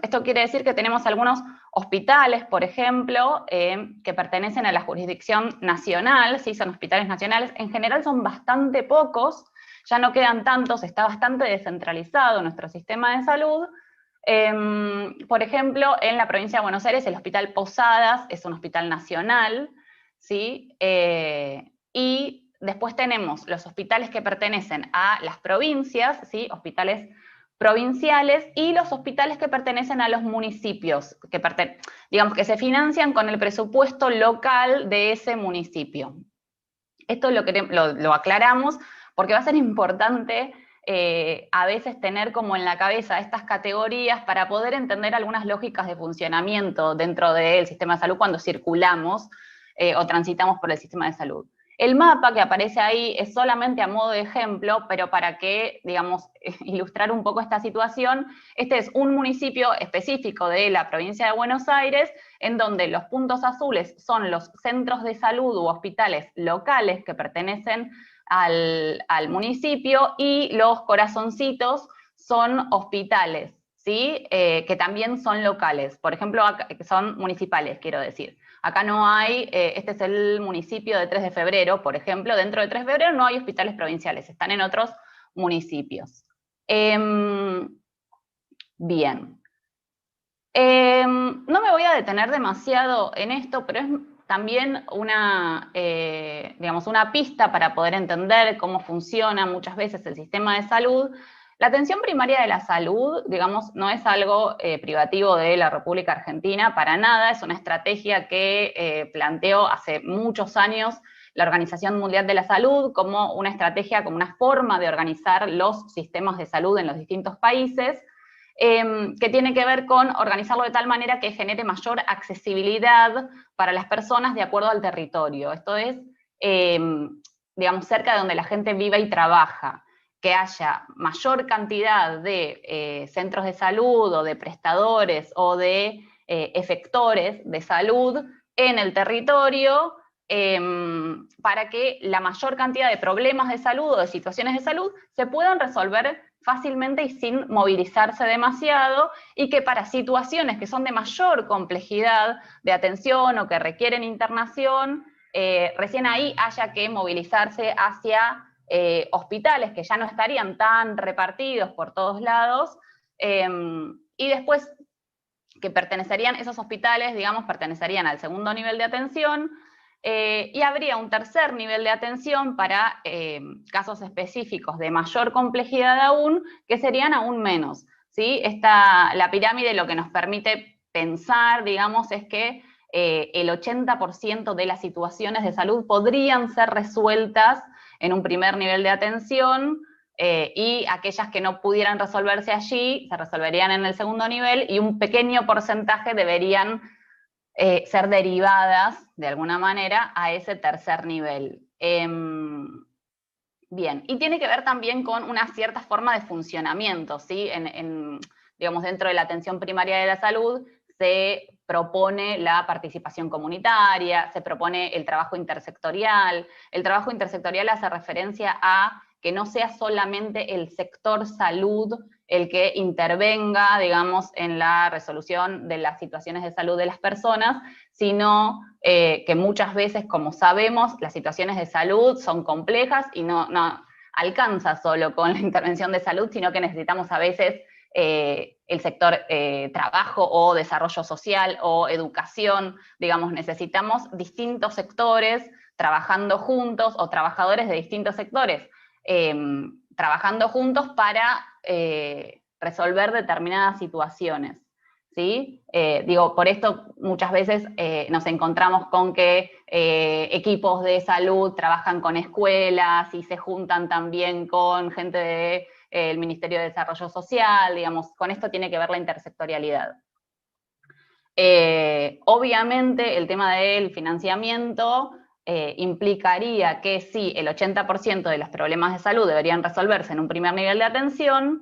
B: Esto quiere decir que tenemos algunos hospitales, por ejemplo, que pertenecen a la jurisdicción nacional, ¿sí? Son hospitales nacionales, en general son bastante pocos, ya no quedan tantos, está bastante descentralizado nuestro sistema de salud. Por ejemplo, en la provincia de Buenos Aires, el Hospital Posadas es un hospital nacional, ¿sí? Y después tenemos los hospitales que pertenecen a las provincias, ¿sí? Hospitales provinciales, y los hospitales que pertenecen a los municipios, digamos que se financian con el presupuesto local de ese municipio. Esto lo aclaramos porque va a ser importante a veces tener como en la cabeza estas categorías para poder entender algunas lógicas de funcionamiento dentro del sistema de salud cuando circulamos o transitamos por el sistema de salud. El mapa que aparece ahí es solamente a modo de ejemplo, pero para que, digamos, ilustrar un poco esta situación, este es un municipio específico de la provincia de Buenos Aires, en donde los puntos azules son los centros de salud u hospitales locales que pertenecen al municipio, y los corazoncitos son hospitales, ¿sí? Que también son locales, por ejemplo, son municipales, quiero decir. Acá no hay, este es el municipio de 3 de febrero, por ejemplo, dentro de 3 de febrero no hay hospitales provinciales, están en otros municipios. Bien. No me voy a detener demasiado en esto, pero es también digamos, una pista para poder entender cómo funciona muchas veces el sistema de salud. La atención primaria de la salud, digamos, no es algo privativo de la República Argentina, para nada, es una estrategia que planteó hace muchos años la Organización Mundial de la Salud como una estrategia, como una forma de organizar los sistemas de salud en los distintos países, que tiene que ver con organizarlo de tal manera que genere mayor accesibilidad para las personas de acuerdo al territorio. Esto es, digamos, cerca de donde la gente vive y trabaja, que haya mayor cantidad de centros de salud o de prestadores o de efectores de salud en el territorio, para que la mayor cantidad de problemas de salud o de situaciones de salud se puedan resolver fácilmente y sin movilizarse demasiado, y que para situaciones que son de mayor complejidad de atención o que requieren internación, recién ahí haya que movilizarse hacia hospitales que ya no estarían tan repartidos por todos lados, y después que esos hospitales, digamos, pertenecerían al segundo nivel de atención, y habría un tercer nivel de atención para casos específicos de mayor complejidad aún, que serían aún menos, ¿sí? La pirámide lo que nos permite pensar, digamos, es que el 80% de las situaciones de salud podrían ser resueltas en un primer nivel de atención, y aquellas que no pudieran resolverse allí se resolverían en el segundo nivel, y un pequeño porcentaje deberían ser derivadas de alguna manera a ese tercer nivel. Bien, y tiene que ver también con una cierta forma de funcionamiento, ¿sí? Digamos, dentro de la atención primaria de la salud se propone la participación comunitaria, se propone el trabajo intersectorial. El trabajo intersectorial hace referencia a que no sea solamente el sector salud el que intervenga, digamos, en la resolución de las situaciones de salud de las personas, sino que muchas veces, como sabemos, las situaciones de salud son complejas y no alcanza solo con la intervención de salud, sino que necesitamos a veces el sector trabajo o desarrollo social o educación, digamos, necesitamos distintos sectores trabajando juntos, o trabajadores de distintos sectores trabajando juntos para resolver determinadas situaciones, ¿sí? Digo, por esto muchas veces nos encontramos con que equipos de salud trabajan con escuelas y se juntan también con gente del Ministerio de Desarrollo Social, digamos, con esto tiene que ver la intersectorialidad. Obviamente el tema del financiamiento implicaría que si el 80% de los problemas de salud deberían resolverse en un primer nivel de atención,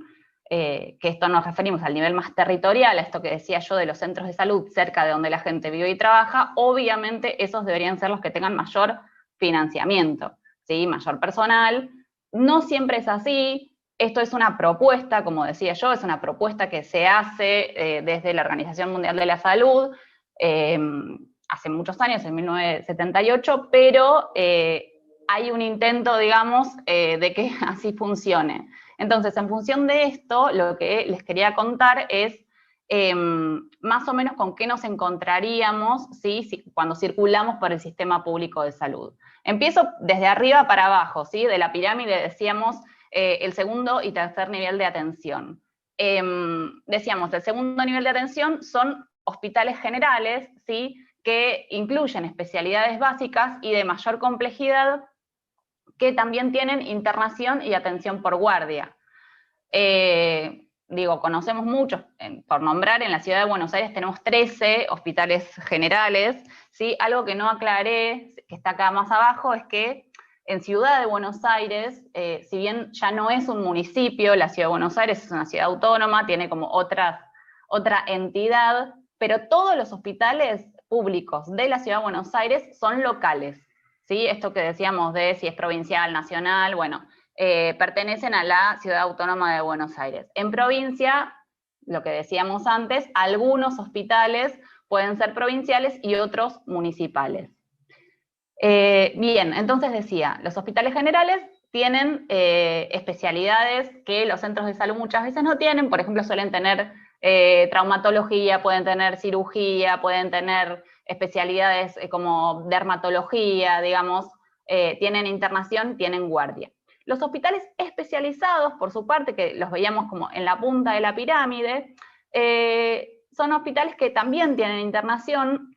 B: que esto nos referimos al nivel más territorial, a esto que decía yo de los centros de salud cerca de donde la gente vive y trabaja, obviamente esos deberían ser los que tengan mayor financiamiento, ¿sí? Mayor personal. No siempre es así. Esto es una propuesta, como decía yo, es una propuesta que se hace desde la Organización Mundial de la Salud, hace muchos años, en 1978, pero hay un intento, digamos, de que así funcione. Entonces, en función de esto, lo que les quería contar es más o menos con qué nos encontraríamos, ¿sí? Cuando circulamos por el sistema público de salud. Empiezo desde arriba para abajo, ¿sí? De la pirámide decíamos el segundo y tercer nivel de atención. Decíamos, el segundo nivel de atención son hospitales generales, ¿sí? Que incluyen especialidades básicas y de mayor complejidad, que también tienen internación y atención por guardia. Digo, conocemos muchos, por nombrar, en la ciudad de Buenos Aires tenemos 13 hospitales generales, ¿sí? Algo que no aclaré, que está acá más abajo, es que en Ciudad de Buenos Aires, si bien ya no es un municipio, la Ciudad de Buenos Aires es una ciudad autónoma, tiene como otra entidad, pero todos los hospitales públicos de la Ciudad de Buenos Aires son locales, ¿sí? Esto que decíamos de si es provincial, nacional, bueno, pertenecen a la Ciudad Autónoma de Buenos Aires. En provincia, lo que decíamos antes, algunos hospitales pueden ser provinciales y otros municipales. Bien, entonces decía, los hospitales generales tienen especialidades que los centros de salud muchas veces no tienen, por ejemplo, suelen tener traumatología, pueden tener cirugía, pueden tener especialidades como dermatología, digamos, tienen internación, tienen guardia. Los hospitales especializados, por su parte, que los veíamos como en la punta de la pirámide, son hospitales que también tienen internación,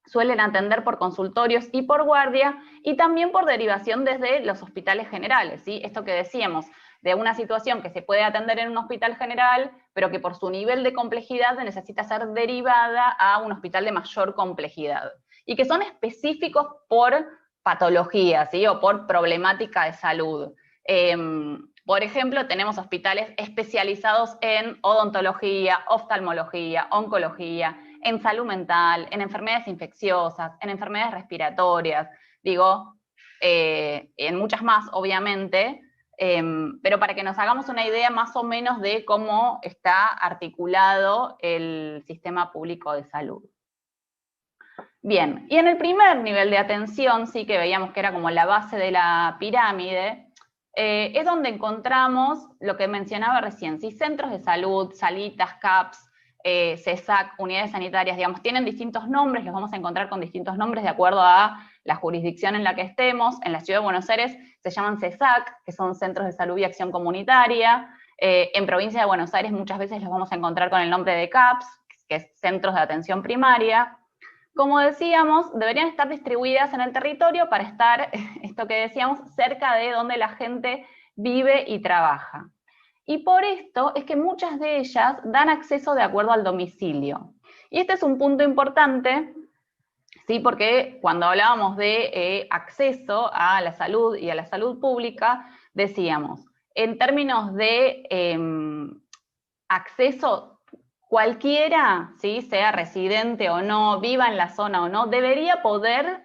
B: suelen atender por consultorios y por guardia, y también por derivación desde los hospitales generales, ¿sí? Esto que decíamos, de una situación que se puede atender en un hospital general, pero que por su nivel de complejidad necesita ser derivada a un hospital de mayor complejidad, y que son específicos por patología, ¿sí? O por problemática de salud. Por ejemplo, tenemos hospitales especializados en odontología, oftalmología, oncología, en salud mental, en enfermedades infecciosas, en enfermedades respiratorias, digo, en muchas más, obviamente, pero para que nos hagamos una idea más o menos de cómo está articulado el sistema público de salud. Bien, y en el primer nivel de atención, sí que veíamos que era como la base de la pirámide, es donde encontramos lo que mencionaba recién, ¿sí? Centros de salud, salitas, CAPS, CESAC, unidades sanitarias, digamos, tienen distintos nombres, los vamos a encontrar con distintos nombres de acuerdo a la jurisdicción en la que estemos. En la Ciudad de Buenos Aires se llaman CESAC, que son Centros de Salud y Acción Comunitaria. En Provincia de Buenos Aires muchas veces los vamos a encontrar con el nombre de CAPS, que es Centros de Atención Primaria. Como decíamos, deberían estar distribuidas en el territorio para estar, esto que decíamos, cerca de donde la gente vive y trabaja. Y por esto es que muchas de ellas dan acceso de acuerdo al domicilio. Y este es un punto importante, ¿sí? Porque cuando hablábamos de acceso a la salud y a la salud pública, decíamos, en términos de acceso, cualquiera, ¿sí? Sea residente o no, viva en la zona o no, debería poder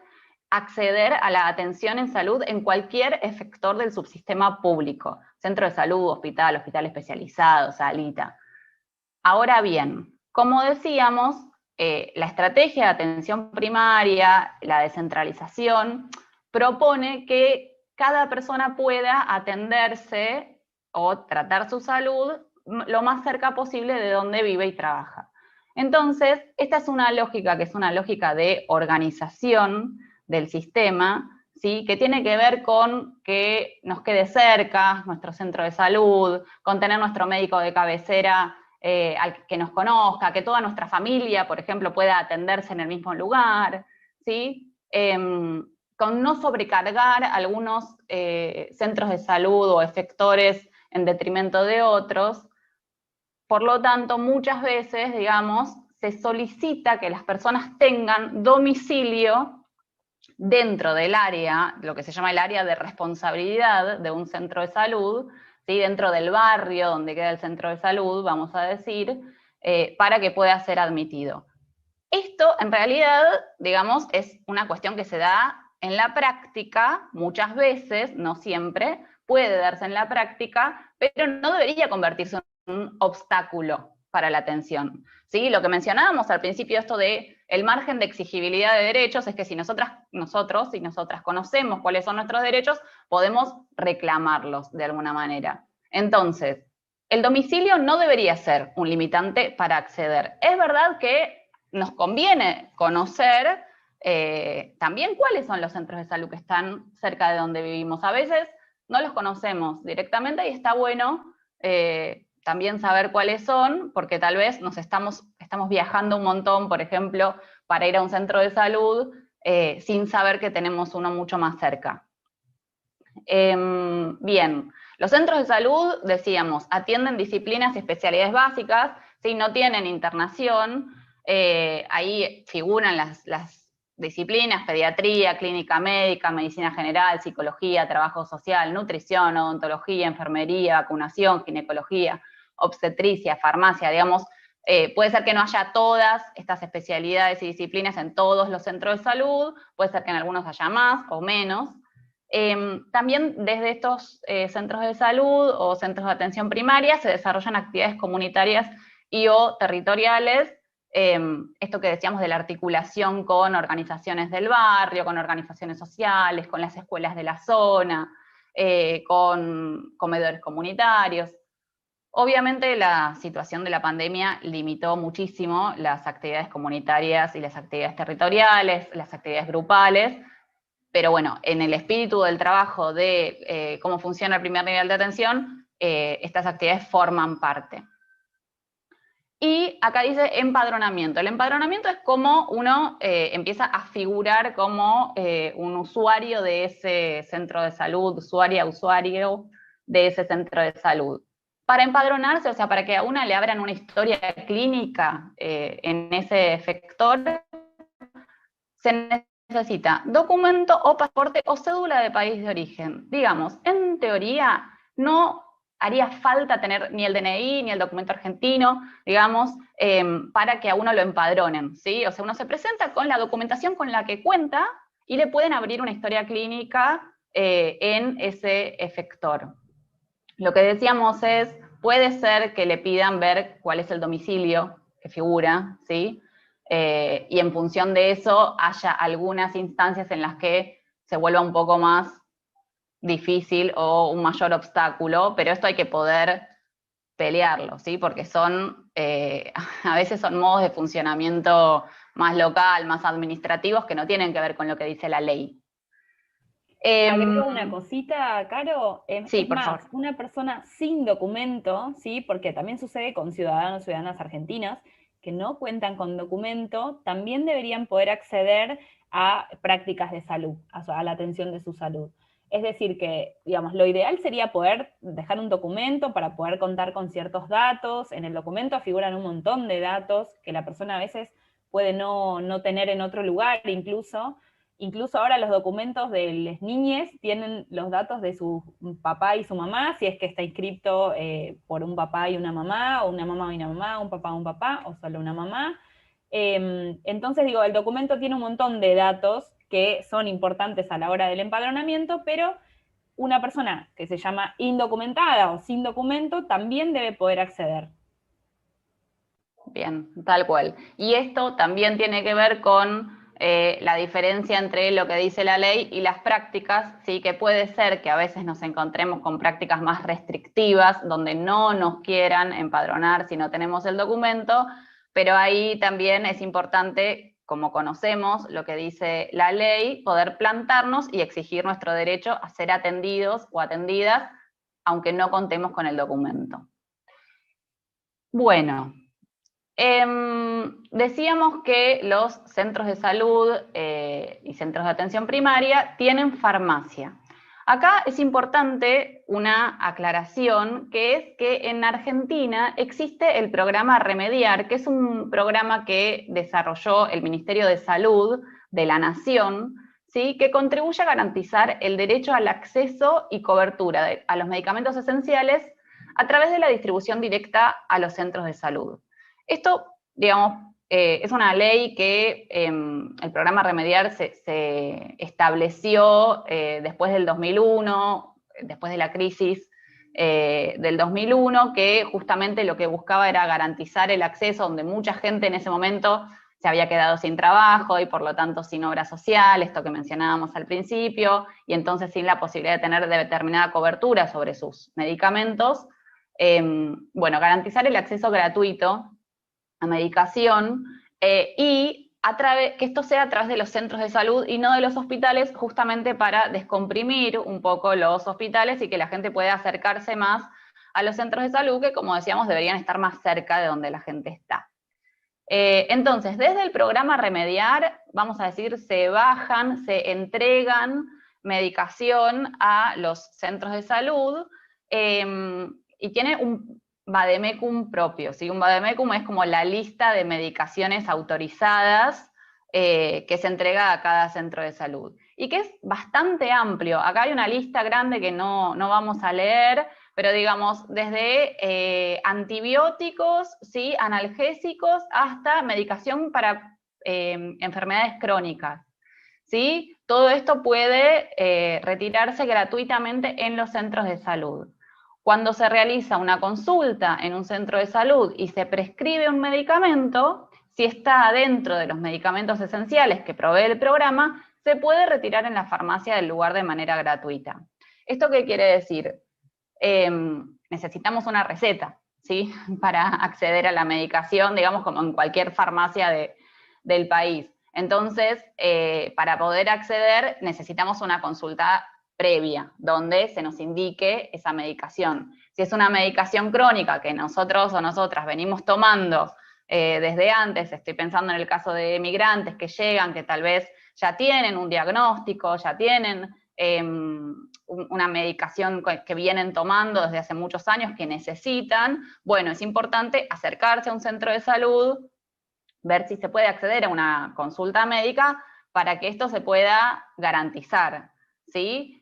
B: acceder a la atención en salud en cualquier efector del subsistema público, centro de salud, hospital, hospital especializado, salita. Ahora bien, como decíamos, la estrategia de atención primaria, la descentralización, propone que cada persona pueda atenderse o tratar su salud lo más cerca posible de donde vive y trabaja. Entonces, esta es una lógica que es una lógica de organización del sistema, ¿sí? Que tiene que ver con que nos quede cerca nuestro centro de salud, con tener nuestro médico de cabecera que nos conozca, que toda nuestra familia, por ejemplo, pueda atenderse en el mismo lugar, ¿sí? Con no sobrecargar algunos centros de salud o efectores en detrimento de otros. Por lo tanto, muchas veces, digamos, se solicita que las personas tengan domicilio dentro del área, lo que se llama el área de responsabilidad de un centro de salud, ¿sí? Dentro del barrio donde queda el centro de salud, vamos a decir, para que pueda ser admitido. Esto, en realidad, digamos, es una cuestión que se da en la práctica, muchas veces, no siempre, puede darse en la práctica, pero no debería convertirse en un obstáculo para la atención, ¿sí? Lo que mencionábamos al principio, esto de el margen de exigibilidad de derechos, es que si nosotros y nosotras conocemos cuáles son nuestros derechos, podemos reclamarlos de alguna manera. Entonces, el domicilio no debería ser un limitante para acceder. Es verdad que nos conviene conocer también cuáles son los centros de salud que están cerca de donde vivimos. A veces no los conocemos directamente y está bueno también saber cuáles son, porque tal vez estamos viajando un montón, por ejemplo, para ir a un centro de salud sin saber que tenemos uno mucho más cerca. Bien, los centros de salud, decíamos, atienden disciplinas y especialidades básicas, ¿sí? No tienen internación. Ahí figuran las disciplinas: pediatría, clínica médica, medicina general, psicología, trabajo social, nutrición, odontología, enfermería, vacunación, ginecología, obstetricia, farmacia, digamos. Puede ser que no haya todas estas especialidades y disciplinas en todos los centros de salud, puede ser que en algunos haya más o menos. También desde estos centros de salud o centros de atención primaria se desarrollan actividades comunitarias y o territoriales, esto que decíamos de la articulación con organizaciones del barrio, con organizaciones sociales, con las escuelas de la zona, con comedores comunitarios. Obviamente la situación de la pandemia limitó muchísimo las actividades comunitarias y las actividades territoriales, las actividades grupales, pero bueno, en el espíritu del trabajo de cómo funciona el primer nivel de atención, estas actividades forman parte. Y acá dice empadronamiento. El empadronamiento es como uno empieza a figurar como un usuario de ese centro de salud, usuario de ese centro de salud. Para empadronarse, o sea, para que a una le abran una historia clínica en ese efector, se necesita documento o pasaporte o cédula de país de origen. Digamos, en teoría, no haría falta tener ni el DNI ni el documento argentino, digamos, para que a uno lo empadronen, ¿sí? O sea, uno se presenta con la documentación con la que cuenta y le pueden abrir una historia clínica en ese efector. Lo que decíamos es, puede ser que le pidan ver cuál es el domicilio que figura, ¿sí? Y en función de eso haya algunas instancias en las que se vuelva un poco más difícil o un mayor obstáculo, pero esto hay que poder pelearlo, ¿sí? Porque a veces son modos de funcionamiento más local, más administrativos, que no tienen que ver con lo que dice la ley.
C: Agrego una cosita, Caro.
B: Sí,
C: Es
B: por
C: más,
B: favor.
C: una persona sin documento, ¿sí? Porque también sucede con ciudadanos y ciudadanas argentinas que no cuentan con documento, también deberían poder acceder a prácticas de salud, a la atención de su salud. Es decir que, digamos, lo ideal sería poder dejar un documento para poder contar con ciertos datos. En el documento figuran un montón de datos que la persona a veces puede no tener en otro lugar, Incluso ahora los documentos de las niñas tienen los datos de su papá y su mamá, si es que está inscrito por un papá y una mamá, o una mamá y una mamá, un papá, o solo una mamá. Entonces, digo, el documento tiene un montón de datos que son importantes a la hora del empadronamiento, pero una persona que se llama indocumentada o sin documento también debe poder acceder.
B: Bien, tal cual. Y esto también tiene que ver con la diferencia entre lo que dice la ley y las prácticas, ¿sí? Que puede ser que a veces nos encontremos con prácticas más restrictivas, donde no nos quieran empadronar si no tenemos el documento, pero ahí también es importante, como conocemos lo que dice la ley, poder plantarnos y exigir nuestro derecho a ser atendidos o atendidas, aunque no contemos con el documento. Bueno, decíamos que los centros de salud y centros de atención primaria tienen farmacia. Acá es importante una aclaración, que es que en Argentina existe el programa Remediar, que es un programa que desarrolló el Ministerio de Salud de la Nación, ¿sí?, que contribuye a garantizar el derecho al acceso y cobertura a los medicamentos esenciales a través de la distribución directa a los centros de salud. Esto, digamos, es una ley que el programa Remediar se estableció después del 2001, después de la crisis del 2001, que justamente lo que buscaba era garantizar el acceso, donde mucha gente en ese momento se había quedado sin trabajo y por lo tanto sin obra social, esto que mencionábamos al principio, y entonces sin la posibilidad de tener determinada cobertura sobre sus medicamentos. Bueno, garantizar el acceso gratuito a medicación y que esto sea a través de los centros de salud y no de los hospitales, justamente para descomprimir un poco los hospitales y que la gente pueda acercarse más a los centros de salud, que como decíamos deberían estar más cerca de donde la gente está. Entonces, desde el programa Remediar, vamos a decir, se entregan medicación a los centros de salud y tiene un vademecum propio, ¿sí? Un vademecum es como la lista de medicaciones autorizadas que se entrega a cada centro de salud. Y que es bastante amplio. Acá hay una lista grande que no vamos a leer, pero digamos, desde antibióticos, ¿sí?, analgésicos, hasta medicación para enfermedades crónicas, ¿sí? Todo esto puede retirarse gratuitamente en los centros de salud. Cuando se realiza una consulta en un centro de salud y se prescribe un medicamento, si está dentro de los medicamentos esenciales que provee el programa, se puede retirar en la farmacia del lugar de manera gratuita. ¿Esto qué quiere decir? Necesitamos una receta, ¿sí?, para acceder a la medicación, digamos, como en cualquier farmacia del país. Entonces, para poder acceder, necesitamos una consulta previa, donde se nos indique esa medicación. Si es una medicación crónica que nosotros o nosotras venimos tomando desde antes, estoy pensando en el caso de migrantes que llegan, que tal vez ya tienen un diagnóstico, ya tienen una medicación que vienen tomando desde hace muchos años, que necesitan, bueno, es importante acercarse a un centro de salud, ver si se puede acceder a una consulta médica para que esto se pueda garantizar, ¿sí?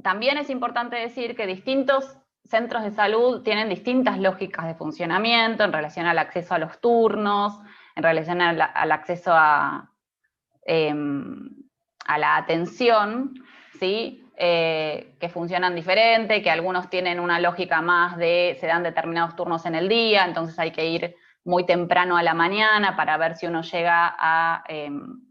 B: También es importante decir que distintos centros de salud tienen distintas lógicas de funcionamiento en relación al acceso a los turnos, en relación al acceso a la atención, ¿sí? Que funcionan diferente, que algunos tienen una lógica más de se dan determinados turnos en el día, entonces hay que ir muy temprano a la mañana para ver si uno llega a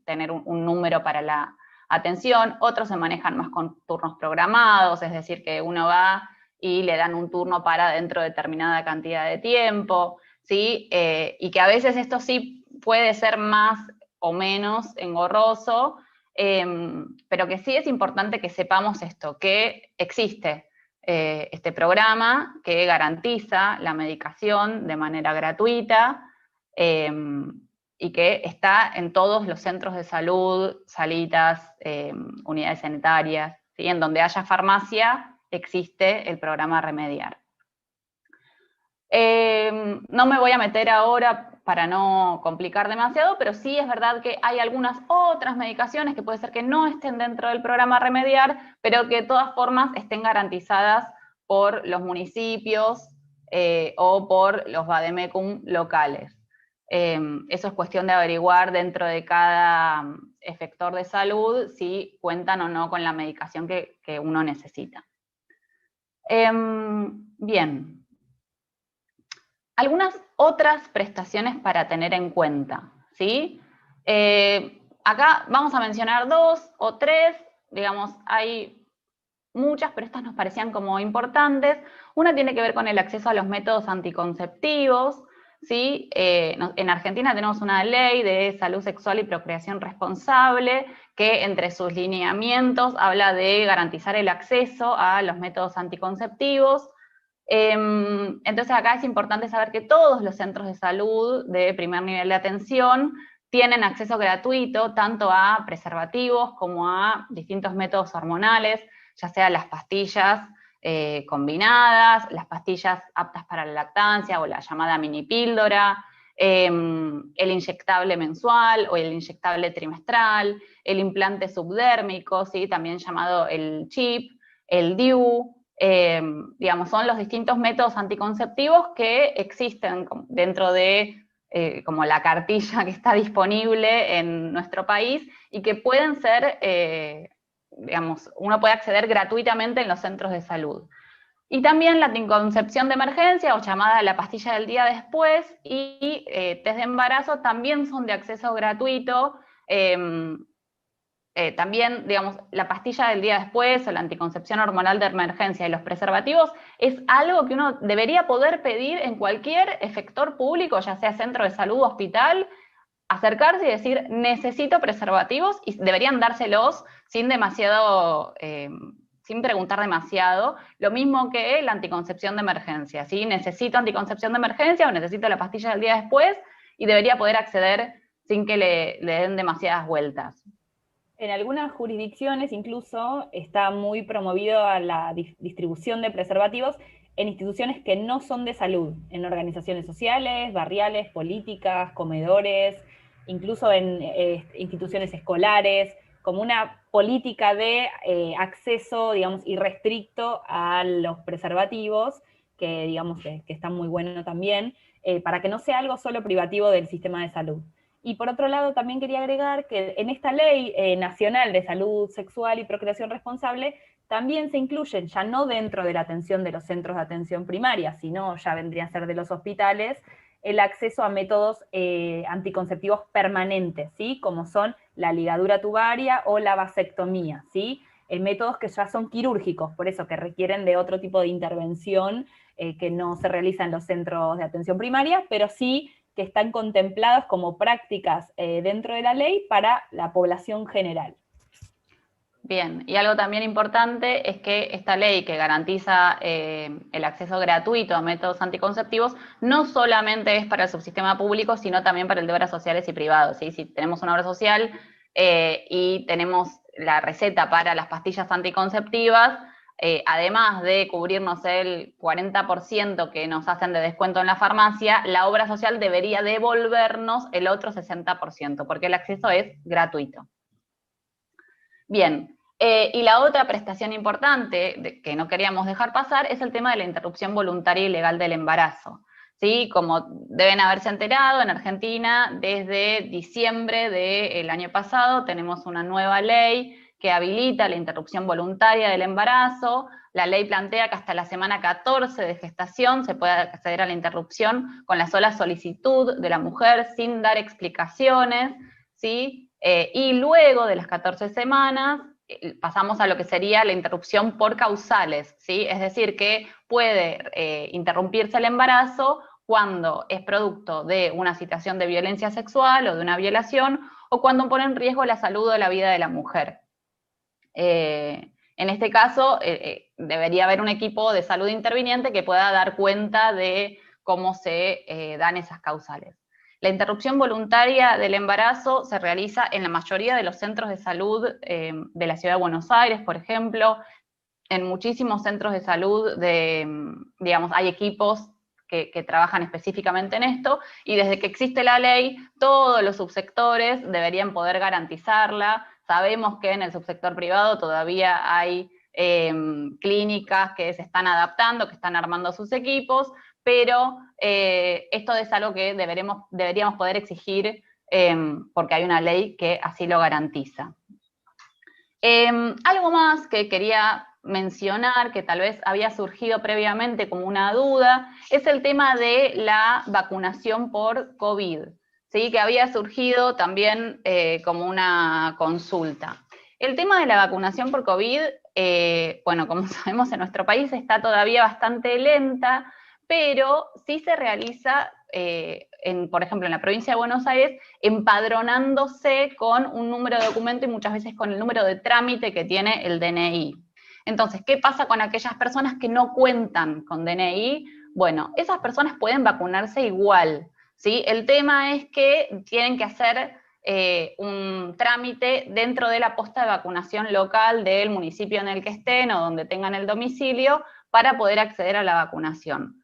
B: tener un número para la atención. Otros se manejan más con turnos programados, es decir, que uno va y le dan un turno para dentro de determinada cantidad de tiempo, ¿sí? Y que a veces esto sí puede ser más o menos engorroso, pero que sí es importante que sepamos esto, que existe este programa que garantiza la medicación de manera gratuita y que está en todos los centros de salud, salitas, unidades sanitarias, ¿sí? En donde haya farmacia existe el programa Remediar. No me voy a meter ahora para no complicar demasiado, pero sí es verdad que hay algunas otras medicaciones que puede ser que no estén dentro del programa Remediar, pero que de todas formas estén garantizadas por los municipios o por los vademecum locales. Eso es cuestión de averiguar dentro de cada efector de salud si cuentan o no con la medicación que uno necesita. Bien. Algunas otras prestaciones para tener en cuenta, ¿sí? Acá vamos a mencionar 2 o 3, digamos, hay muchas, pero estas nos parecían como importantes. Una tiene que ver con el acceso a los métodos anticonceptivos, ¿sí? En Argentina tenemos una ley de salud sexual y procreación responsable que entre sus lineamientos habla de garantizar el acceso a los métodos anticonceptivos. Entonces acá es importante saber que todos los centros de salud de primer nivel de atención tienen acceso gratuito tanto a preservativos como a distintos métodos hormonales, ya sea las pastillas combinadas, las pastillas aptas para la lactancia o la llamada mini píldora, el inyectable mensual o el inyectable trimestral, el implante subdérmico, ¿sí? También llamado el chip, el DIU, digamos, son los distintos métodos anticonceptivos que existen dentro de como la cartilla que está disponible en nuestro país y que pueden ser, digamos, uno puede acceder gratuitamente en los centros de salud. Y también la anticoncepción de emergencia, o llamada la pastilla del día después, y test de embarazo también son de acceso gratuito. También, digamos, la pastilla del día después o la anticoncepción hormonal de emergencia y los preservativos es algo que uno debería poder pedir en cualquier efector público, ya sea centro de salud, hospital, acercarse y decir, necesito preservativos, y deberían dárselos sin demasiado, sin preguntar demasiado, lo mismo que la anticoncepción de emergencia, ¿sí? Necesito anticoncepción de emergencia o necesito la pastilla del día después, y debería poder acceder sin que le den demasiadas vueltas.
C: En algunas jurisdicciones incluso está muy promovido a la distribución de preservativos en instituciones que no son de salud, en organizaciones sociales, barriales, políticas, comedores, incluso en instituciones escolares, como una política de acceso, digamos, irrestricto a los preservativos, que digamos que está muy bueno también, para que no sea algo solo privativo del sistema de salud. Y por otro lado, también quería agregar que en esta Ley Nacional de Salud Sexual y Procreación Responsable también se incluyen, ya no dentro de la atención de los centros de atención primaria, sino ya vendría a ser de los hospitales, el acceso a métodos anticonceptivos permanentes, ¿sí? Como son la ligadura tubaria o la vasectomía, ¿sí? Métodos que ya son quirúrgicos, por eso que requieren de otro tipo de intervención que no se realiza en los centros de atención primaria, pero sí que están contemplados como prácticas dentro de la ley para la población general.
B: Bien, y algo también importante es que esta ley que garantiza el acceso gratuito a métodos anticonceptivos no solamente es para el subsistema público, sino también para el de obras sociales y privados, ¿sí? Si tenemos una obra social y tenemos la receta para las pastillas anticonceptivas, además de cubrirnos el 40% que nos hacen de descuento en la farmacia, la obra social debería devolvernos el otro 60%, porque el acceso es gratuito. Bien, y la otra prestación importante que no queríamos dejar pasar es el tema de la interrupción voluntaria y legal del embarazo. ¿Sí? Como deben haberse enterado, en Argentina desde diciembre del año pasado tenemos una nueva ley que habilita la interrupción voluntaria del embarazo. La ley plantea que hasta la semana 14 de gestación se puede acceder a la interrupción con la sola solicitud de la mujer sin dar explicaciones, ¿sí? Y luego de las 14 semanas pasamos a lo que sería la interrupción por causales, ¿sí? Es decir, que puede interrumpirse el embarazo cuando es producto de una situación de violencia sexual o de una violación, o cuando pone en riesgo la salud o la vida de la mujer. En este caso, debería haber un equipo de salud interviniente que pueda dar cuenta de cómo se dan esas causales. La interrupción voluntaria del embarazo se realiza en la mayoría de los centros de salud de la Ciudad de Buenos Aires, por ejemplo. En muchísimos centros de salud, digamos, hay equipos que trabajan específicamente en esto, y desde que existe la ley, todos los subsectores deberían poder garantizarla. Sabemos que en el subsector privado todavía hay clínicas que se están adaptando, que están armando sus equipos, pero esto es algo que deberíamos poder exigir porque hay una ley que así lo garantiza. Algo más que quería mencionar, que tal vez había surgido previamente como una duda, es el tema de la vacunación por COVID, ¿sí? Que había surgido también como una consulta. El tema de la vacunación por COVID, bueno, como sabemos en nuestro país está todavía bastante lenta, pero sí se realiza, por ejemplo, en la provincia de Buenos Aires, empadronándose con un número de documento y muchas veces con el número de trámite que tiene el DNI. Entonces, ¿qué pasa con aquellas personas que no cuentan con DNI? Bueno, esas personas pueden vacunarse igual, ¿sí? El tema es que tienen que hacer un trámite dentro de la posta de vacunación local del municipio en el que estén o donde tengan el domicilio para poder acceder a la vacunación.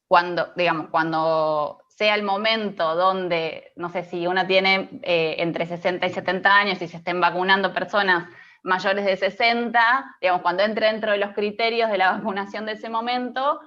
B: Cuando sea el momento donde, no sé, si uno tiene entre 60 y 70 años y se estén vacunando personas mayores de 60, digamos, cuando entre dentro de los criterios de la vacunación de ese momento,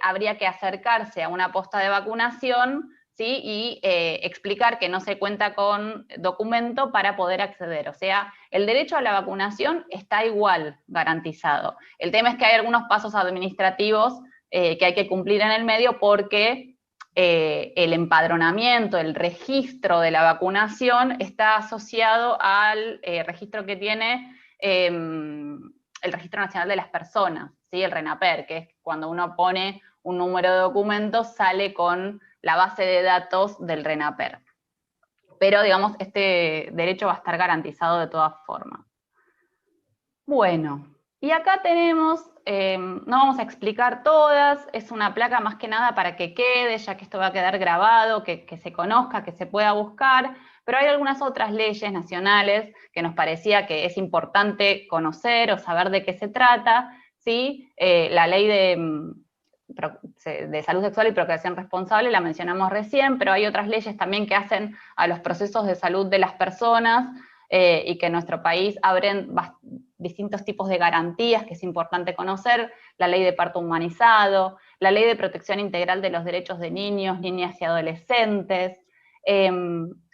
B: habría que acercarse a una posta de vacunación, ¿sí? Y explicar que no se cuenta con documento para poder acceder. O sea, el derecho a la vacunación está igual garantizado. El tema es que hay algunos pasos administrativos que hay que cumplir en el medio porque el empadronamiento, el registro de la vacunación está asociado al registro que tiene el Registro Nacional de las Personas, ¿sí? El RENAPER, que es cuando uno pone un número de documentos, sale con la base de datos del RENAPER. Pero, digamos, este derecho va a estar garantizado de todas formas. Bueno, y acá tenemos, no vamos a explicar todas, es una placa más que nada para que quede, ya que esto va a quedar grabado, que se conozca, que se pueda buscar, pero hay algunas otras leyes nacionales que nos parecía que es importante conocer o saber de qué se trata, ¿sí? La ley de salud sexual y procreación responsable la mencionamos recién, pero hay otras leyes también que hacen a los procesos de salud de las personas y que en nuestro país abren distintos tipos de garantías que es importante conocer, la ley de parto humanizado, la ley de protección integral de los derechos de niños, niñas y adolescentes,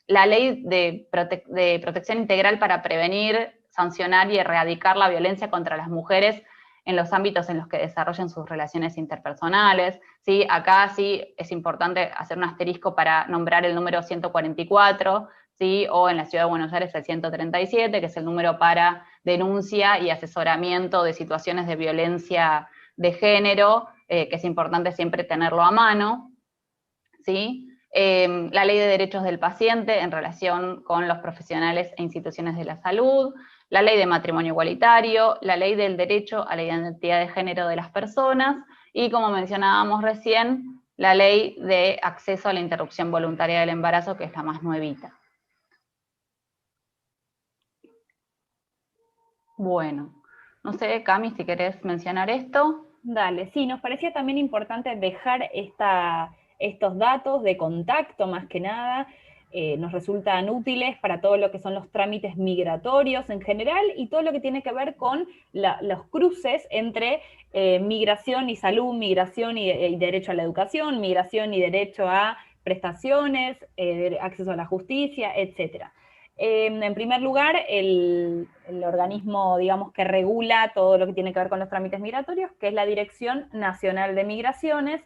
B: la ley de protección integral para prevenir, sancionar y erradicar la violencia contra las mujeres en los ámbitos en los que desarrollen sus relaciones interpersonales, ¿sí? Acá sí es importante hacer un asterisco para nombrar el número 144, ¿sí? O en la Ciudad de Buenos Aires el 137, que es el número para denuncia y asesoramiento de situaciones de violencia de género, que es importante siempre tenerlo a mano, ¿sí? La ley de derechos del paciente en relación con los profesionales e instituciones de la salud, la ley de matrimonio igualitario, la ley del derecho a la identidad de género de las personas y, como mencionábamos recién, la ley de acceso a la interrupción voluntaria del embarazo, que es la más nuevita. Bueno, no sé, Cami, si querés mencionar esto.
C: Dale, sí, nos parecía también importante dejar estos datos de contacto más que nada, nos resultan útiles para todo lo que son los trámites migratorios en general y todo lo que tiene que ver con los cruces entre migración y salud, migración y derecho a la educación, migración y derecho a prestaciones, acceso a la justicia, etcétera. En primer lugar, el organismo, digamos, que regula todo lo que tiene que ver con los trámites migratorios, que es la Dirección Nacional de Migraciones.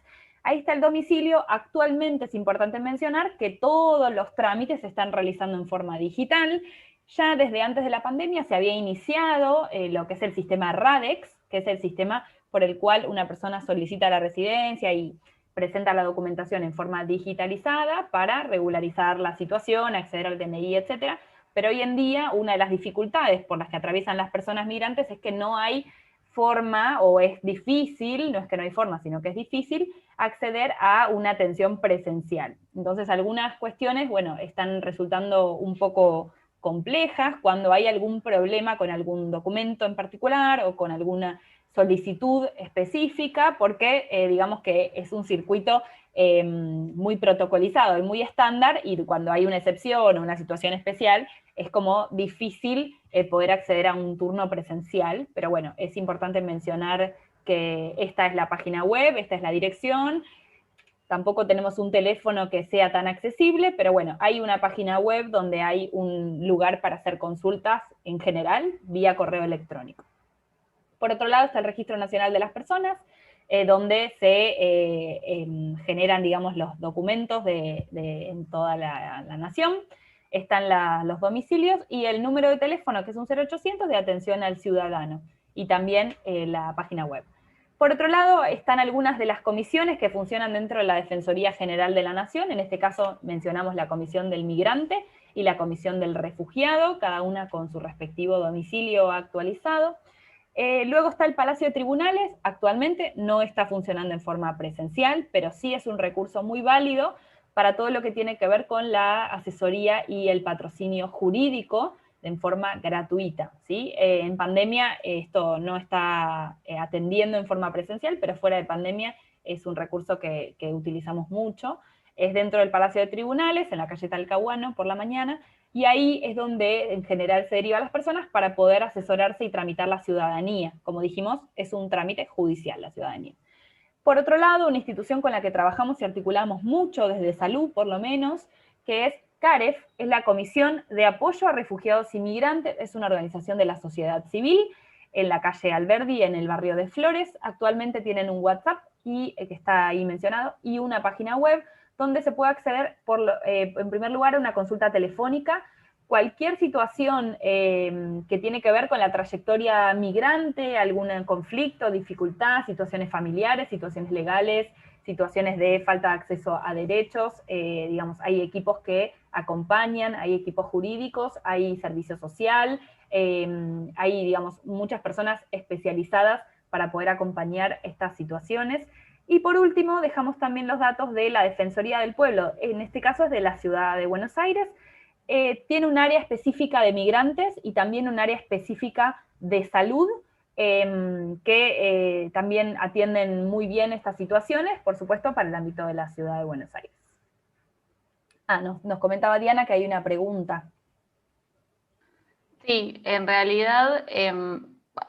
C: Ahí está el domicilio. Actualmente es importante mencionar que todos los trámites se están realizando en forma digital. Ya desde antes de la pandemia se había iniciado lo que es el sistema RADEX, que es el sistema por el cual una persona solicita la residencia y presenta la documentación en forma digitalizada para regularizar la situación, acceder al DNI, etc. Pero hoy en día una de las dificultades por las que atraviesan las personas migrantes es que no hay forma, o es difícil, no es que no hay forma, sino que es difícil acceder a una atención presencial. Entonces algunas cuestiones, bueno, están resultando un poco complejas cuando hay algún problema con algún documento en particular o con alguna solicitud específica, porque digamos que es un circuito muy protocolizado y muy estándar, y cuando hay una excepción o una situación especial, es como difícil poder acceder a un turno presencial, pero bueno, es importante mencionar que esta es la página web, esta es la dirección. Tampoco tenemos un teléfono que sea tan accesible, pero bueno, hay una página web donde hay un lugar para hacer consultas en general vía correo electrónico. Por otro lado está el Registro Nacional de las Personas, donde se generan, digamos, los documentos en toda la nación. Están los domicilios y el número de teléfono, que es un 0800 de atención al ciudadano, y también la página web. Por otro lado, están algunas de las comisiones que funcionan dentro de la Defensoría General de la Nación. En este caso mencionamos la Comisión del Migrante y la Comisión del Refugiado, cada una con su respectivo domicilio actualizado. Luego está el Palacio de Tribunales, actualmente no está funcionando en forma presencial, pero sí es un recurso muy válido para todo lo que tiene que ver con la asesoría y el patrocinio jurídico en forma gratuita, ¿sí? En pandemia esto no está atendiendo en forma presencial, pero fuera de pandemia es un recurso que utilizamos mucho. Es dentro del Palacio de Tribunales, en la calle Talcahuano, por la mañana, y ahí es donde en general se deriva a las personas para poder asesorarse y tramitar la ciudadanía. Como dijimos, es un trámite judicial la ciudadanía. Por otro lado, una institución con la que trabajamos y articulamos mucho desde salud, por lo menos, que es CAREF, es la Comisión de Apoyo a Refugiados y Migrantes, es una organización de la sociedad civil, en la calle Alberdi, en el barrio de Flores. Actualmente tienen un WhatsApp, que está ahí mencionado, y una página web, donde se puede acceder, en primer lugar, a una consulta telefónica. Cualquier situación que tiene que ver con la trayectoria migrante, algún conflicto, dificultad, situaciones familiares, situaciones legales, situaciones de falta de acceso a derechos, digamos, hay equipos que acompañan, hay equipos jurídicos, hay servicio social, hay, digamos, muchas personas especializadas para poder acompañar estas situaciones. Y por último, dejamos también los datos de la Defensoría del Pueblo, en este caso es de la ciudad de Buenos Aires. Tiene un área específica de migrantes y también un área específica de salud, que también atienden muy bien estas situaciones, por supuesto, para el ámbito de la ciudad de Buenos Aires. Nos comentaba Diana que hay una pregunta.
B: Sí, en realidad,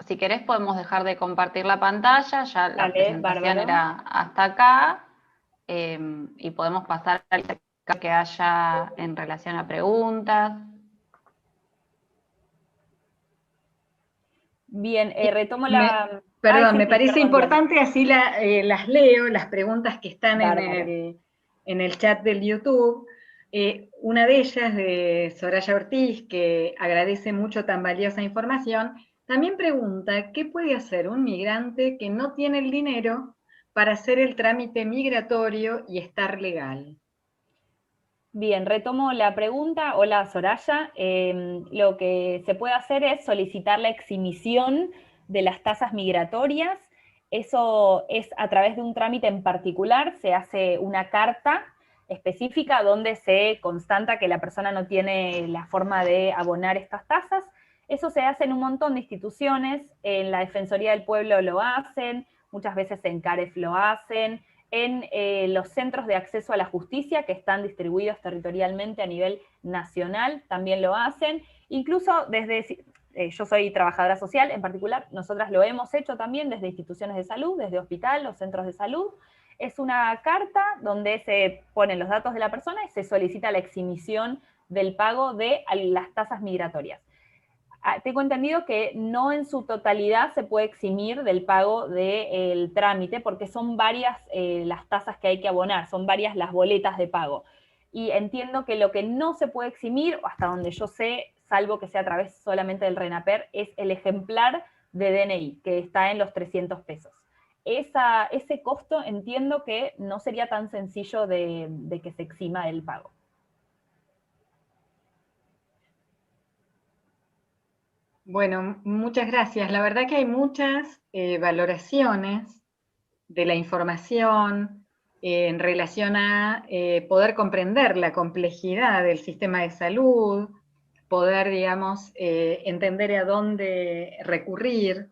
B: si querés podemos dejar de compartir la pantalla, ya la presentación
C: bárbaro.
B: era hasta acá, y podemos pasar al que haya en relación a preguntas.
C: Bien, retomo la...
A: Perdón, me parece importante, así las leo, las preguntas que están en el chat del YouTube. Una de ellas, de Soraya Ortiz, que agradece mucho tan valiosa información, también pregunta, ¿qué puede hacer un migrante que no tiene el dinero para hacer el trámite migratorio y estar legal?
C: Bien, retomo la pregunta. Hola, Soraya. Lo que se puede hacer es solicitar la exhibición de las tasas migratorias. Eso es a través de un trámite en particular, se hace una carta específica donde se constata que la persona no tiene la forma de abonar estas tasas. Eso se hace en un montón de instituciones, en la Defensoría del Pueblo lo hacen, muchas veces en CAREF lo hacen, en los centros de acceso a la justicia que están distribuidos territorialmente a nivel nacional también lo hacen, incluso desde, yo soy trabajadora social en particular, nosotras lo hemos hecho también desde instituciones de salud, desde hospital o centros de salud. Es una carta donde se ponen los datos de la persona y se solicita la exhibición del pago de las tasas migratorias. Tengo entendido que no en su totalidad se puede eximir del pago del trámite, porque son varias las tasas que hay que abonar, son varias las boletas de pago. Y entiendo que lo que no se puede eximir, hasta donde yo sé, salvo que sea a través solamente del RENAPER, es el ejemplar de DNI, que está en los 300 pesos. Ese costo entiendo que no sería tan sencillo de que se exima del pago.
A: Bueno, muchas gracias. La verdad que hay muchas valoraciones de la información en relación a poder comprender la complejidad del sistema de salud, poder, digamos, entender a dónde recurrir.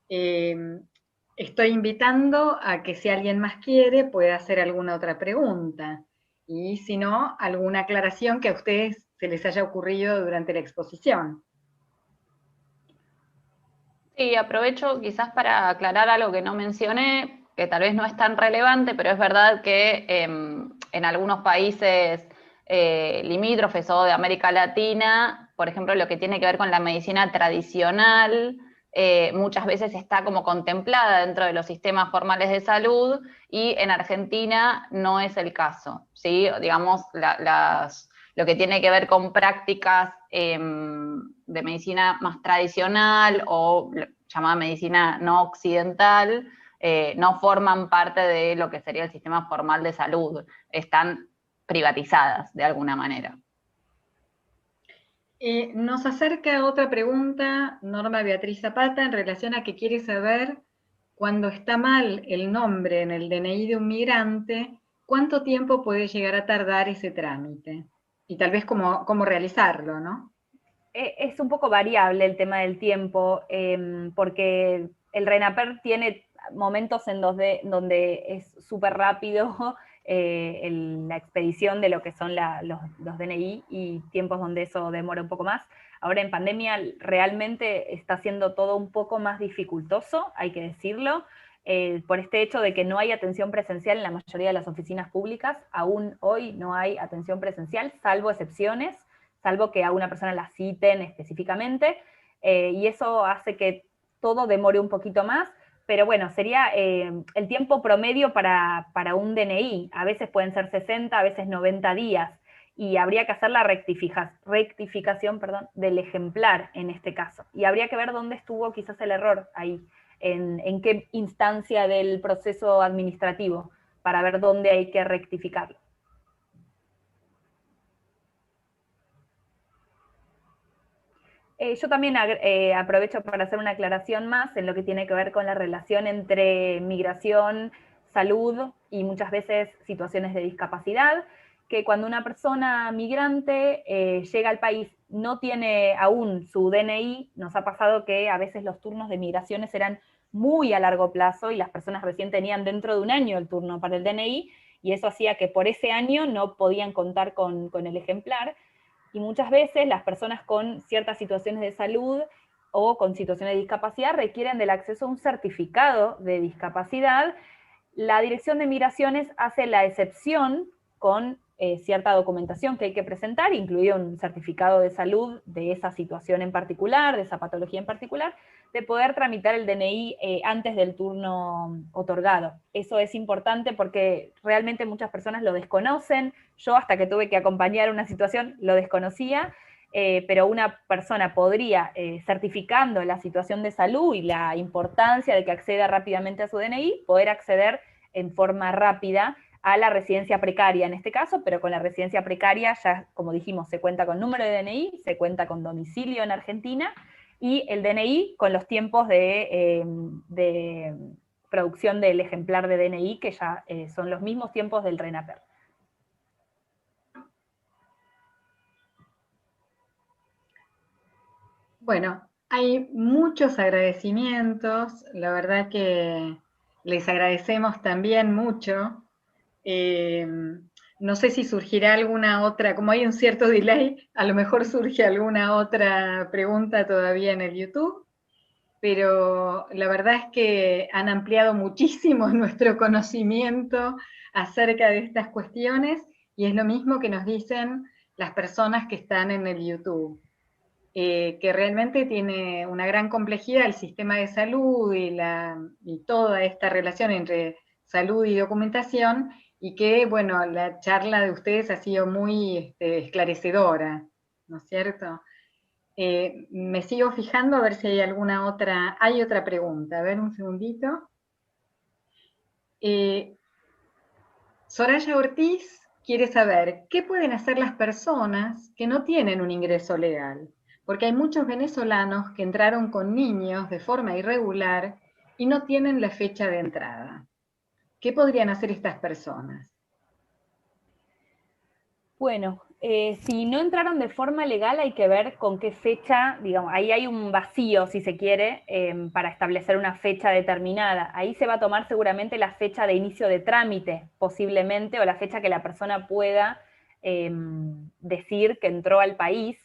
A: Estoy invitando a que si alguien más quiere pueda hacer alguna otra pregunta y si no, alguna aclaración que a ustedes se les haya ocurrido durante la exposición.
B: Sí, aprovecho quizás para aclarar algo que no mencioné, que tal vez no es tan relevante, pero es verdad que en algunos países limítrofes o de América Latina, por ejemplo, lo que tiene que ver con la medicina tradicional, muchas veces está como contemplada dentro de los sistemas formales de salud, y en Argentina no es el caso, ¿sí? Digamos, lo que tiene que ver con prácticas de medicina más tradicional o llamada medicina no occidental, no forman parte de lo que sería el sistema formal de salud, están privatizadas de alguna manera.
A: Nos acerca otra pregunta, Norma Beatriz Zapata, en relación a que quiere saber, cuando está mal el nombre en el DNI de un migrante, ¿cuánto tiempo puede llegar a tardar ese trámite? Y tal vez cómo realizarlo, ¿no?
C: Es un poco variable el tema del tiempo, porque el RENAPER tiene momentos en donde es súper rápido la expedición de lo que son los DNI y tiempos donde eso demora un poco más. Ahora en pandemia realmente está siendo todo un poco más dificultoso, hay que decirlo, por este hecho de que no hay atención presencial en la mayoría de las oficinas públicas. Aún hoy no hay atención presencial, salvo excepciones, salvo que a una persona la citen específicamente, y eso hace que todo demore un poquito más, pero bueno, sería el tiempo promedio para un DNI. A veces pueden ser 60, a veces 90 días, y habría que hacer la rectificación del ejemplar en este caso. Y habría que ver dónde estuvo quizás el error ahí, en qué instancia del proceso administrativo, para ver dónde hay que rectificarlo. Yo también aprovecho para hacer una aclaración más en lo que tiene que ver con la relación entre migración, salud y muchas veces situaciones de discapacidad, que cuando una persona migrante llega al país, no tiene aún su DNI, nos ha pasado que a veces los turnos de migraciones eran muy a largo plazo y las personas recién tenían dentro de un año el turno para el DNI, y eso hacía que por ese año no podían contar con el ejemplar. Y muchas veces las personas con ciertas situaciones de salud o con situaciones de discapacidad requieren del acceso a un certificado de discapacidad. La Dirección de Migraciones hace la excepción con cierta documentación que hay que presentar, incluido un certificado de salud de esa situación en particular, de esa patología en particular, de poder tramitar el DNI antes del turno otorgado. Eso es importante porque realmente muchas personas lo desconocen. Yo, hasta que tuve que acompañar una situación, lo desconocía, pero una persona podría, certificando la situación de salud y la importancia de que acceda rápidamente a su DNI, poder acceder en forma rápida a la residencia precaria en este caso, pero con la residencia precaria ya, como dijimos, se cuenta con número de DNI, se cuenta con domicilio en Argentina, y el DNI con los tiempos de producción del ejemplar de DNI, que ya son los mismos tiempos del RENAPER.
A: Bueno, hay muchos agradecimientos, la verdad que les agradecemos también mucho. No sé si surgirá alguna otra, como hay un cierto delay, a lo mejor surge alguna otra pregunta todavía en el YouTube, pero la verdad es que han ampliado muchísimo nuestro conocimiento acerca de estas cuestiones, y es lo mismo que nos dicen las personas que están en el YouTube. Que realmente tiene una gran complejidad el sistema de salud y toda esta relación entre salud y documentación, y que, bueno, la charla de ustedes ha sido muy esclarecedora, ¿no es cierto? Me sigo fijando a ver si hay hay otra pregunta. A ver, un segundito. Soraya Ortiz quiere saber, ¿qué pueden hacer las personas que no tienen un ingreso legal? Porque hay muchos venezolanos que entraron con niños de forma irregular y no tienen la fecha de entrada. ¿Qué podrían hacer estas personas?
C: Bueno, si no entraron de forma legal hay que ver con qué fecha, digamos, ahí hay un vacío, si se quiere, para establecer una fecha determinada. Ahí se va a tomar seguramente la fecha de inicio de trámite, posiblemente, o la fecha que la persona pueda decir que entró al país.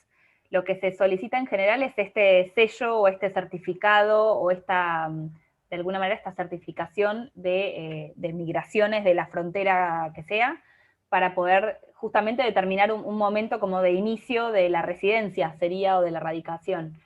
C: Lo que se solicita en general es este sello o este certificado o esta, de alguna manera, esta certificación de migraciones de la frontera que sea, para poder justamente determinar un momento como de inicio de la residencia, sería, o de la radicación.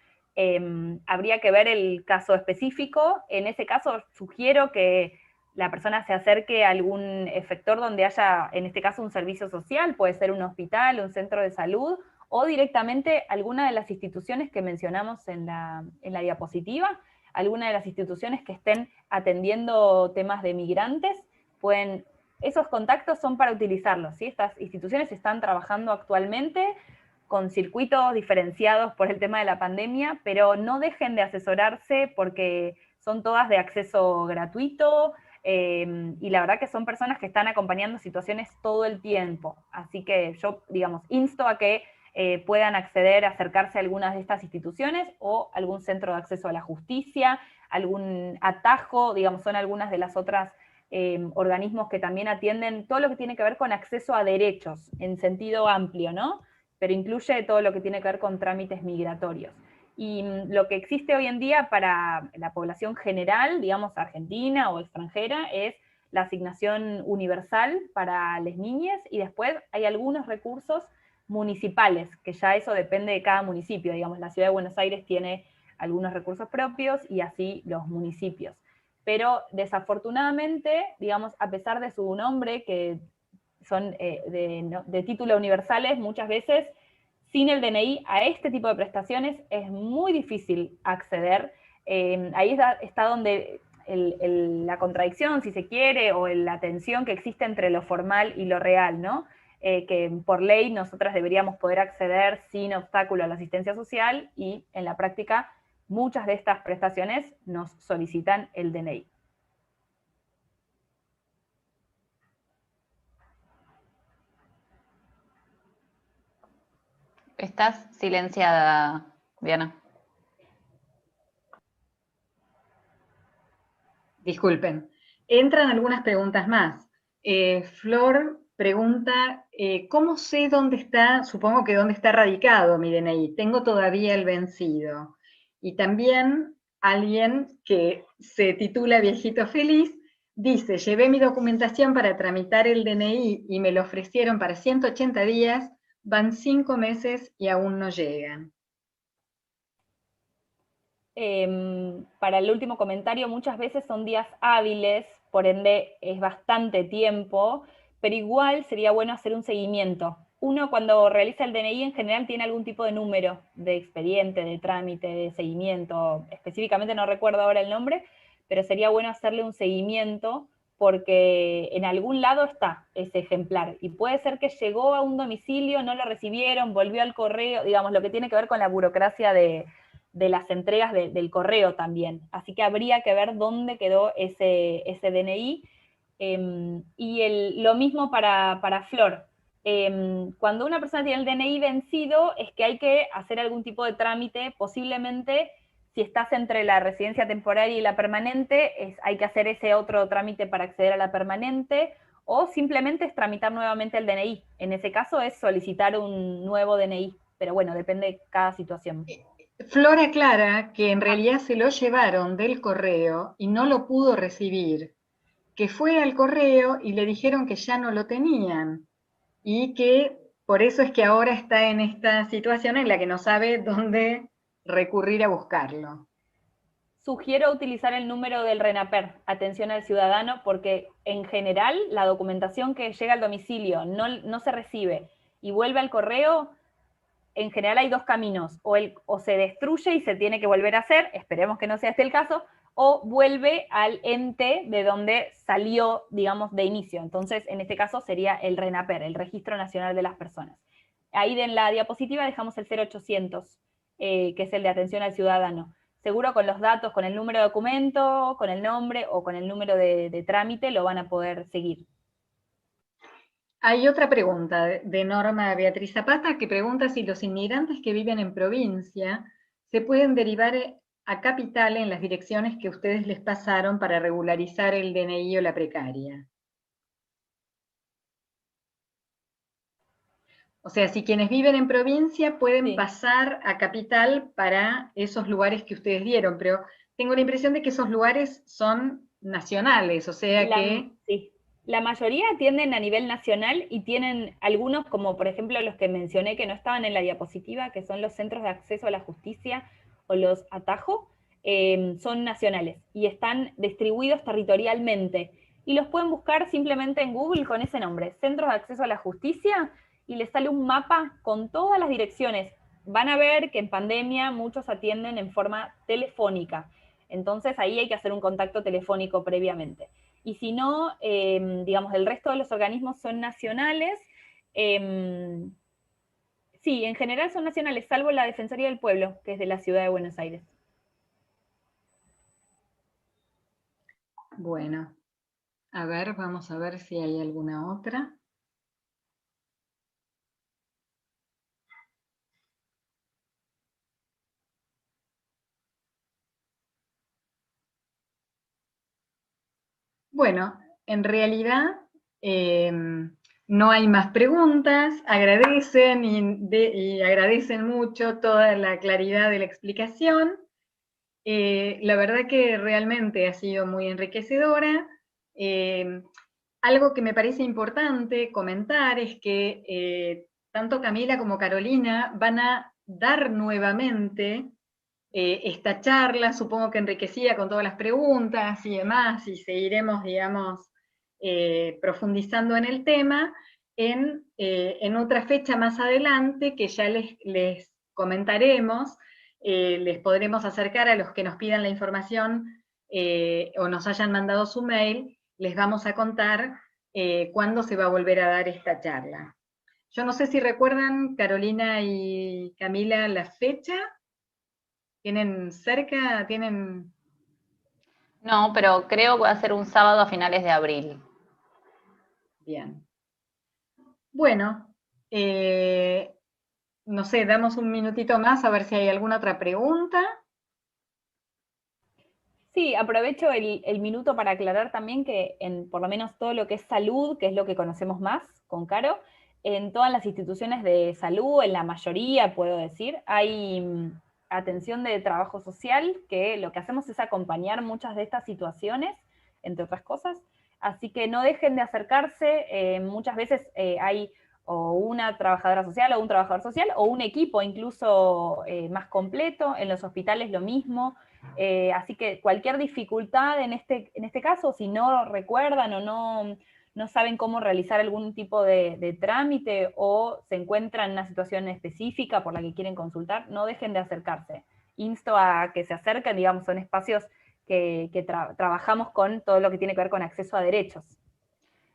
C: Habría que ver el caso específico. En ese caso sugiero que la persona se acerque a algún efector donde haya, en este caso, un servicio social, puede ser un hospital, un centro de salud, o directamente alguna de las instituciones que mencionamos en la diapositiva. alguna de las instituciones que estén atendiendo temas de migrantes, esos contactos son para utilizarlos, ¿sí? Estas instituciones están trabajando actualmente con circuitos diferenciados por el tema de la pandemia, pero no dejen de asesorarse porque son todas de acceso gratuito, y la verdad que son personas que están acompañando situaciones todo el tiempo. Así que yo, digamos, insto a que puedan acceder, acercarse a algunas de estas instituciones o algún centro de acceso a la justicia, algún atajo, digamos, son algunas de las otras organismos que también atienden todo lo que tiene que ver con acceso a derechos en sentido amplio, ¿no? Pero incluye todo lo que tiene que ver con trámites migratorios. Y lo que existe hoy en día para la población general, digamos argentina o extranjera, es la asignación universal para las niñas, y después hay algunos recursos municipales, que ya eso depende de cada municipio. Digamos, la Ciudad de Buenos Aires tiene algunos recursos propios y así los municipios. Pero desafortunadamente, digamos, a pesar de su nombre, que son de título universales, muchas veces sin el DNI a este tipo de prestaciones es muy difícil acceder. Ahí está donde la contradicción, si se quiere, o la tensión que existe entre lo formal y lo real, ¿no? Que por ley nosotras deberíamos poder acceder sin obstáculo a la asistencia social, y en la práctica muchas de estas prestaciones nos solicitan el DNI.
B: Estás silenciada, Diana.
A: Disculpen. Entran algunas preguntas más. Flor pregunta, ¿cómo sé dónde está, supongo que dónde está radicado mi DNI? Tengo todavía el vencido. Y también alguien que se titula Viejito Feliz dice, llevé mi documentación para tramitar el DNI y me lo ofrecieron para 180 días, van 5 meses y aún no llegan.
C: Para el último comentario, muchas veces son días hábiles, por ende es bastante tiempo, pero igual sería bueno hacer un seguimiento. Uno, cuando realiza el DNI, en general tiene algún tipo de número de expediente, de trámite, de seguimiento. Específicamente no recuerdo ahora el nombre, pero sería bueno hacerle un seguimiento porque en algún lado está ese ejemplar. Y puede ser que llegó a un domicilio, no lo recibieron, volvió al correo, digamos, lo que tiene que ver con la burocracia de las entregas del correo también. Así que habría que ver dónde quedó ese DNI. Y lo mismo para Flor. Cuando una persona tiene el DNI vencido, es que hay que hacer algún tipo de trámite, posiblemente si estás entre la residencia temporaria y la permanente, hay que hacer ese otro trámite para acceder a la permanente, o simplemente es tramitar nuevamente el DNI. En ese caso es solicitar un nuevo DNI, pero bueno, depende de cada situación.
A: Flor aclara que en realidad se lo llevaron del correo y no lo pudo recibir, que fue al correo y le dijeron que ya no lo tenían, y que por eso es que ahora está en esta situación en la que no sabe dónde recurrir a buscarlo.
C: Sugiero utilizar el número del RENAPER, atención al ciudadano, porque en general la documentación que llega al domicilio no se recibe y vuelve al correo. En general hay dos caminos, o se destruye y se tiene que volver a hacer, esperemos que no sea este el caso, o vuelve al ente de donde salió, digamos, de inicio. Entonces, en este caso sería el RENAPER, el Registro Nacional de las Personas. Ahí en la diapositiva dejamos el 0800, que es el de atención al ciudadano. Seguro con los datos, con el número de documento, con el nombre o con el número de trámite lo van a poder seguir.
A: Hay otra pregunta de Norma Beatriz Zapata que pregunta si los inmigrantes que viven en provincia se pueden derivar a capital en las direcciones que ustedes les pasaron para regularizar el DNI o la precaria. O sea, si quienes viven en provincia pueden pasar a capital para esos lugares que ustedes dieron, pero tengo la impresión de que esos lugares son nacionales, o sea que...
C: Sí. La mayoría atienden a nivel nacional y tienen algunos, como por ejemplo los que mencioné que no estaban en la diapositiva, que son los centros de acceso a la justicia o los atajos, son nacionales y están distribuidos territorialmente. Y los pueden buscar simplemente en Google con ese nombre, Centros de Acceso a la Justicia, y les sale un mapa con todas las direcciones. Van a ver que en pandemia muchos atienden en forma telefónica. Entonces ahí hay que hacer un contacto telefónico previamente. Y si no, digamos, el resto de los organismos son nacionales. Sí, en general son nacionales, salvo la Defensoría del Pueblo, que es de la Ciudad de Buenos Aires.
A: Bueno, a ver, vamos a ver si hay alguna otra. Bueno, en realidad no hay más preguntas, agradecen y agradecen mucho toda la claridad de la explicación. La verdad que realmente ha sido muy enriquecedora. Algo que me parece importante comentar es que tanto Camila como Carolina van a dar nuevamente esta charla, supongo que enriquecida con todas las preguntas y demás, y seguiremos, digamos, profundizando en el tema en otra fecha más adelante que ya les comentaremos, les podremos acercar a los que nos pidan la información o nos hayan mandado su mail, les vamos a contar cuándo se va a volver a dar esta charla. Yo no sé si recuerdan, Carolina y Camila, la fecha. ¿Tienen cerca? ¿Tienen?
B: No, pero creo que va a ser un sábado a finales de abril.
A: Bien. Bueno, no sé, damos un minutito más a ver si hay alguna otra pregunta.
C: Sí, aprovecho el minuto para aclarar también que en por lo menos todo lo que es salud, que es lo que conocemos más con Caro, en todas las instituciones de salud, en la mayoría puedo decir, hay atención de trabajo social, que lo que hacemos es acompañar muchas de estas situaciones, entre otras cosas, así que no dejen de acercarse, muchas veces hay o una trabajadora social o un trabajador social o un equipo incluso más completo, en los hospitales lo mismo. Así que cualquier dificultad en este caso, si no recuerdan o no saben cómo realizar algún tipo de trámite o se encuentran en una situación específica por la que quieren consultar, no dejen de acercarse. Insto a que se acerquen, digamos, son espacios que trabajamos con todo lo que tiene que ver con acceso a derechos.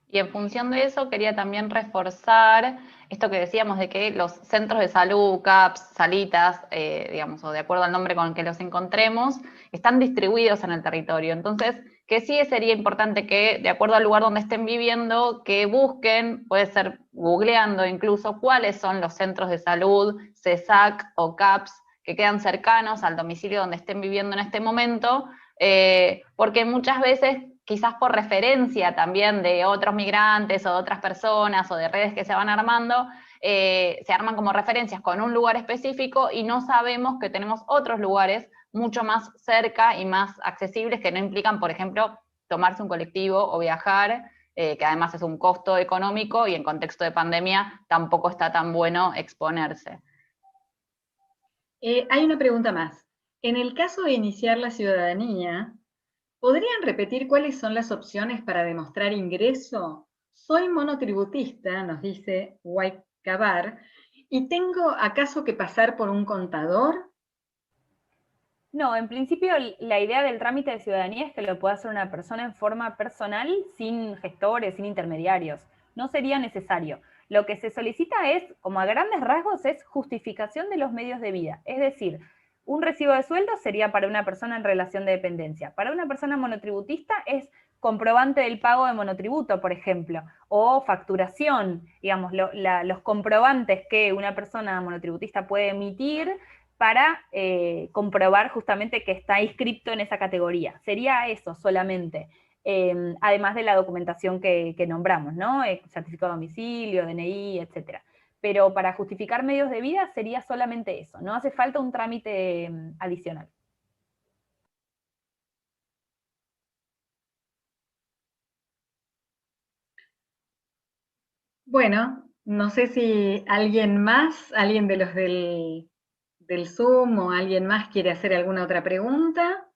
B: Y en función de eso quería también reforzar esto que decíamos de que los centros de salud, CAPS, salitas, digamos, o de acuerdo al nombre con el que los encontremos, están distribuidos en el territorio. Entonces, que sí sería importante que, de acuerdo al lugar donde estén viviendo, que busquen, puede ser googleando incluso, cuáles son los centros de salud, CESAC o CAPS, que quedan cercanos al domicilio donde estén viviendo en este momento, porque muchas veces quizás por referencia también de otros migrantes o de otras personas o de redes que se van armando, se arman como referencias con un lugar específico y no sabemos que tenemos otros lugares mucho más cerca y más accesibles que no implican, por ejemplo, tomarse un colectivo o viajar, que además es un costo económico y en contexto de pandemia tampoco está tan bueno exponerse.
A: Hay una pregunta más. En el caso de iniciar la ciudadanía, ¿podrían repetir cuáles son las opciones para demostrar ingreso? Soy monotributista, nos dice Guaycabar, y ¿tengo acaso que pasar por un contador?
C: No, en principio la idea del trámite de ciudadanía es que lo pueda hacer una persona en forma personal, sin gestores, sin intermediarios. No sería necesario. Lo que se solicita es, como a grandes rasgos, es justificación de los medios de vida. Es decir, un recibo de sueldo sería para una persona en relación de dependencia. Para una persona monotributista es comprobante del pago de monotributo, por ejemplo, o facturación, digamos, los comprobantes que una persona monotributista puede emitir para comprobar justamente que está inscripto en esa categoría. Sería eso solamente, además de la documentación que nombramos, ¿no? Certificado de domicilio, DNI, etc. Pero para justificar medios de vida sería solamente eso, no hace falta un trámite adicional.
A: Bueno, no sé si alguien más, alguien de los del Zoom o alguien más quiere hacer alguna otra pregunta,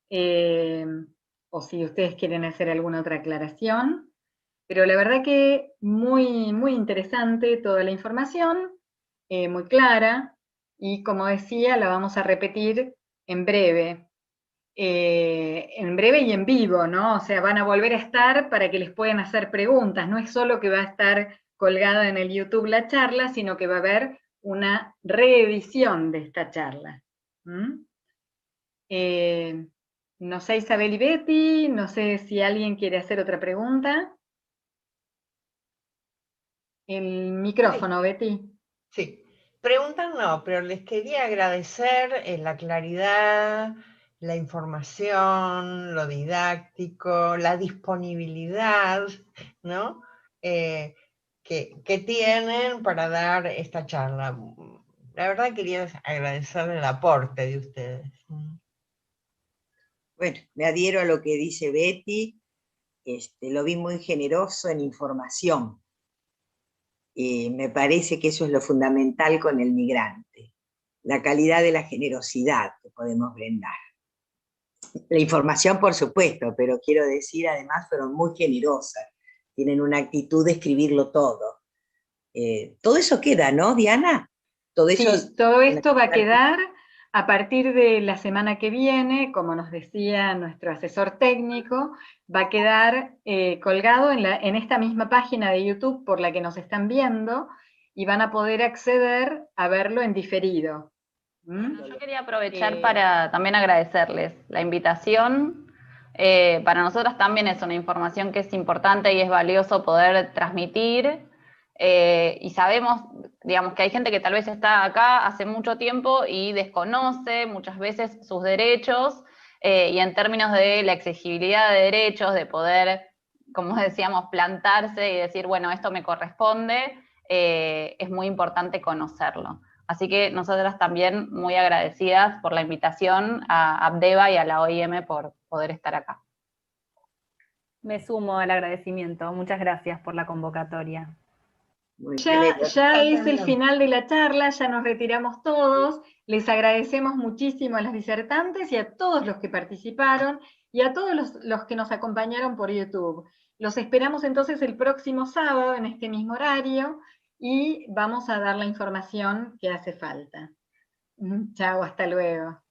A: o si ustedes quieren hacer alguna otra aclaración. Pero la verdad que muy, muy interesante toda la información, muy clara, y como decía, la vamos a repetir en breve. en breve y en vivo, ¿no? O sea, van a volver a estar para que les puedan hacer preguntas. No es solo que va a estar colgada en el YouTube la charla, sino que va a haber una reedición de esta charla. No sé, Isabel y Betty, no sé si alguien quiere hacer otra pregunta. El micrófono, Betty.
D: Sí, preguntas no, pero les quería agradecer la claridad, la información, lo didáctico, la disponibilidad, ¿no? Que tienen para dar esta charla. La verdad quería agradecer el aporte de ustedes.
E: Bueno, me adhiero a lo que dice Betty, lo vi muy generoso en información. Me parece que eso es lo fundamental con el migrante, la calidad de la generosidad que podemos brindar. La información, por supuesto, pero quiero decir, además, fueron muy generosas, tienen una actitud de escribirlo todo. Todo eso queda, ¿no, Diana? Todo eso
A: sí, todo esto va a quedar a partir de la semana que viene, como nos decía nuestro asesor técnico, va a quedar colgado en esta misma página de YouTube por la que nos están viendo y van a poder acceder a verlo en diferido.
B: Bueno, yo quería aprovechar para también agradecerles la invitación. Para nosotras también es una información que es importante y es valioso poder transmitir. Y sabemos, digamos, que hay gente que tal vez está acá hace mucho tiempo y desconoce muchas veces sus derechos, y en términos de la exigibilidad de derechos, de poder, como decíamos, plantarse y decir, bueno, esto me corresponde, es muy importante conocerlo. Así que nosotras también muy agradecidas por la invitación a Abdeva y a la OIM por poder estar acá.
C: Me sumo al agradecimiento. Muchas gracias por la convocatoria.
A: Ya es el final de la charla, ya nos retiramos todos. Les agradecemos muchísimo a los disertantes y a todos los que participaron y a todos los que nos acompañaron por YouTube. Los esperamos entonces el próximo sábado en este mismo horario y vamos a dar la información que hace falta. Chao, hasta luego.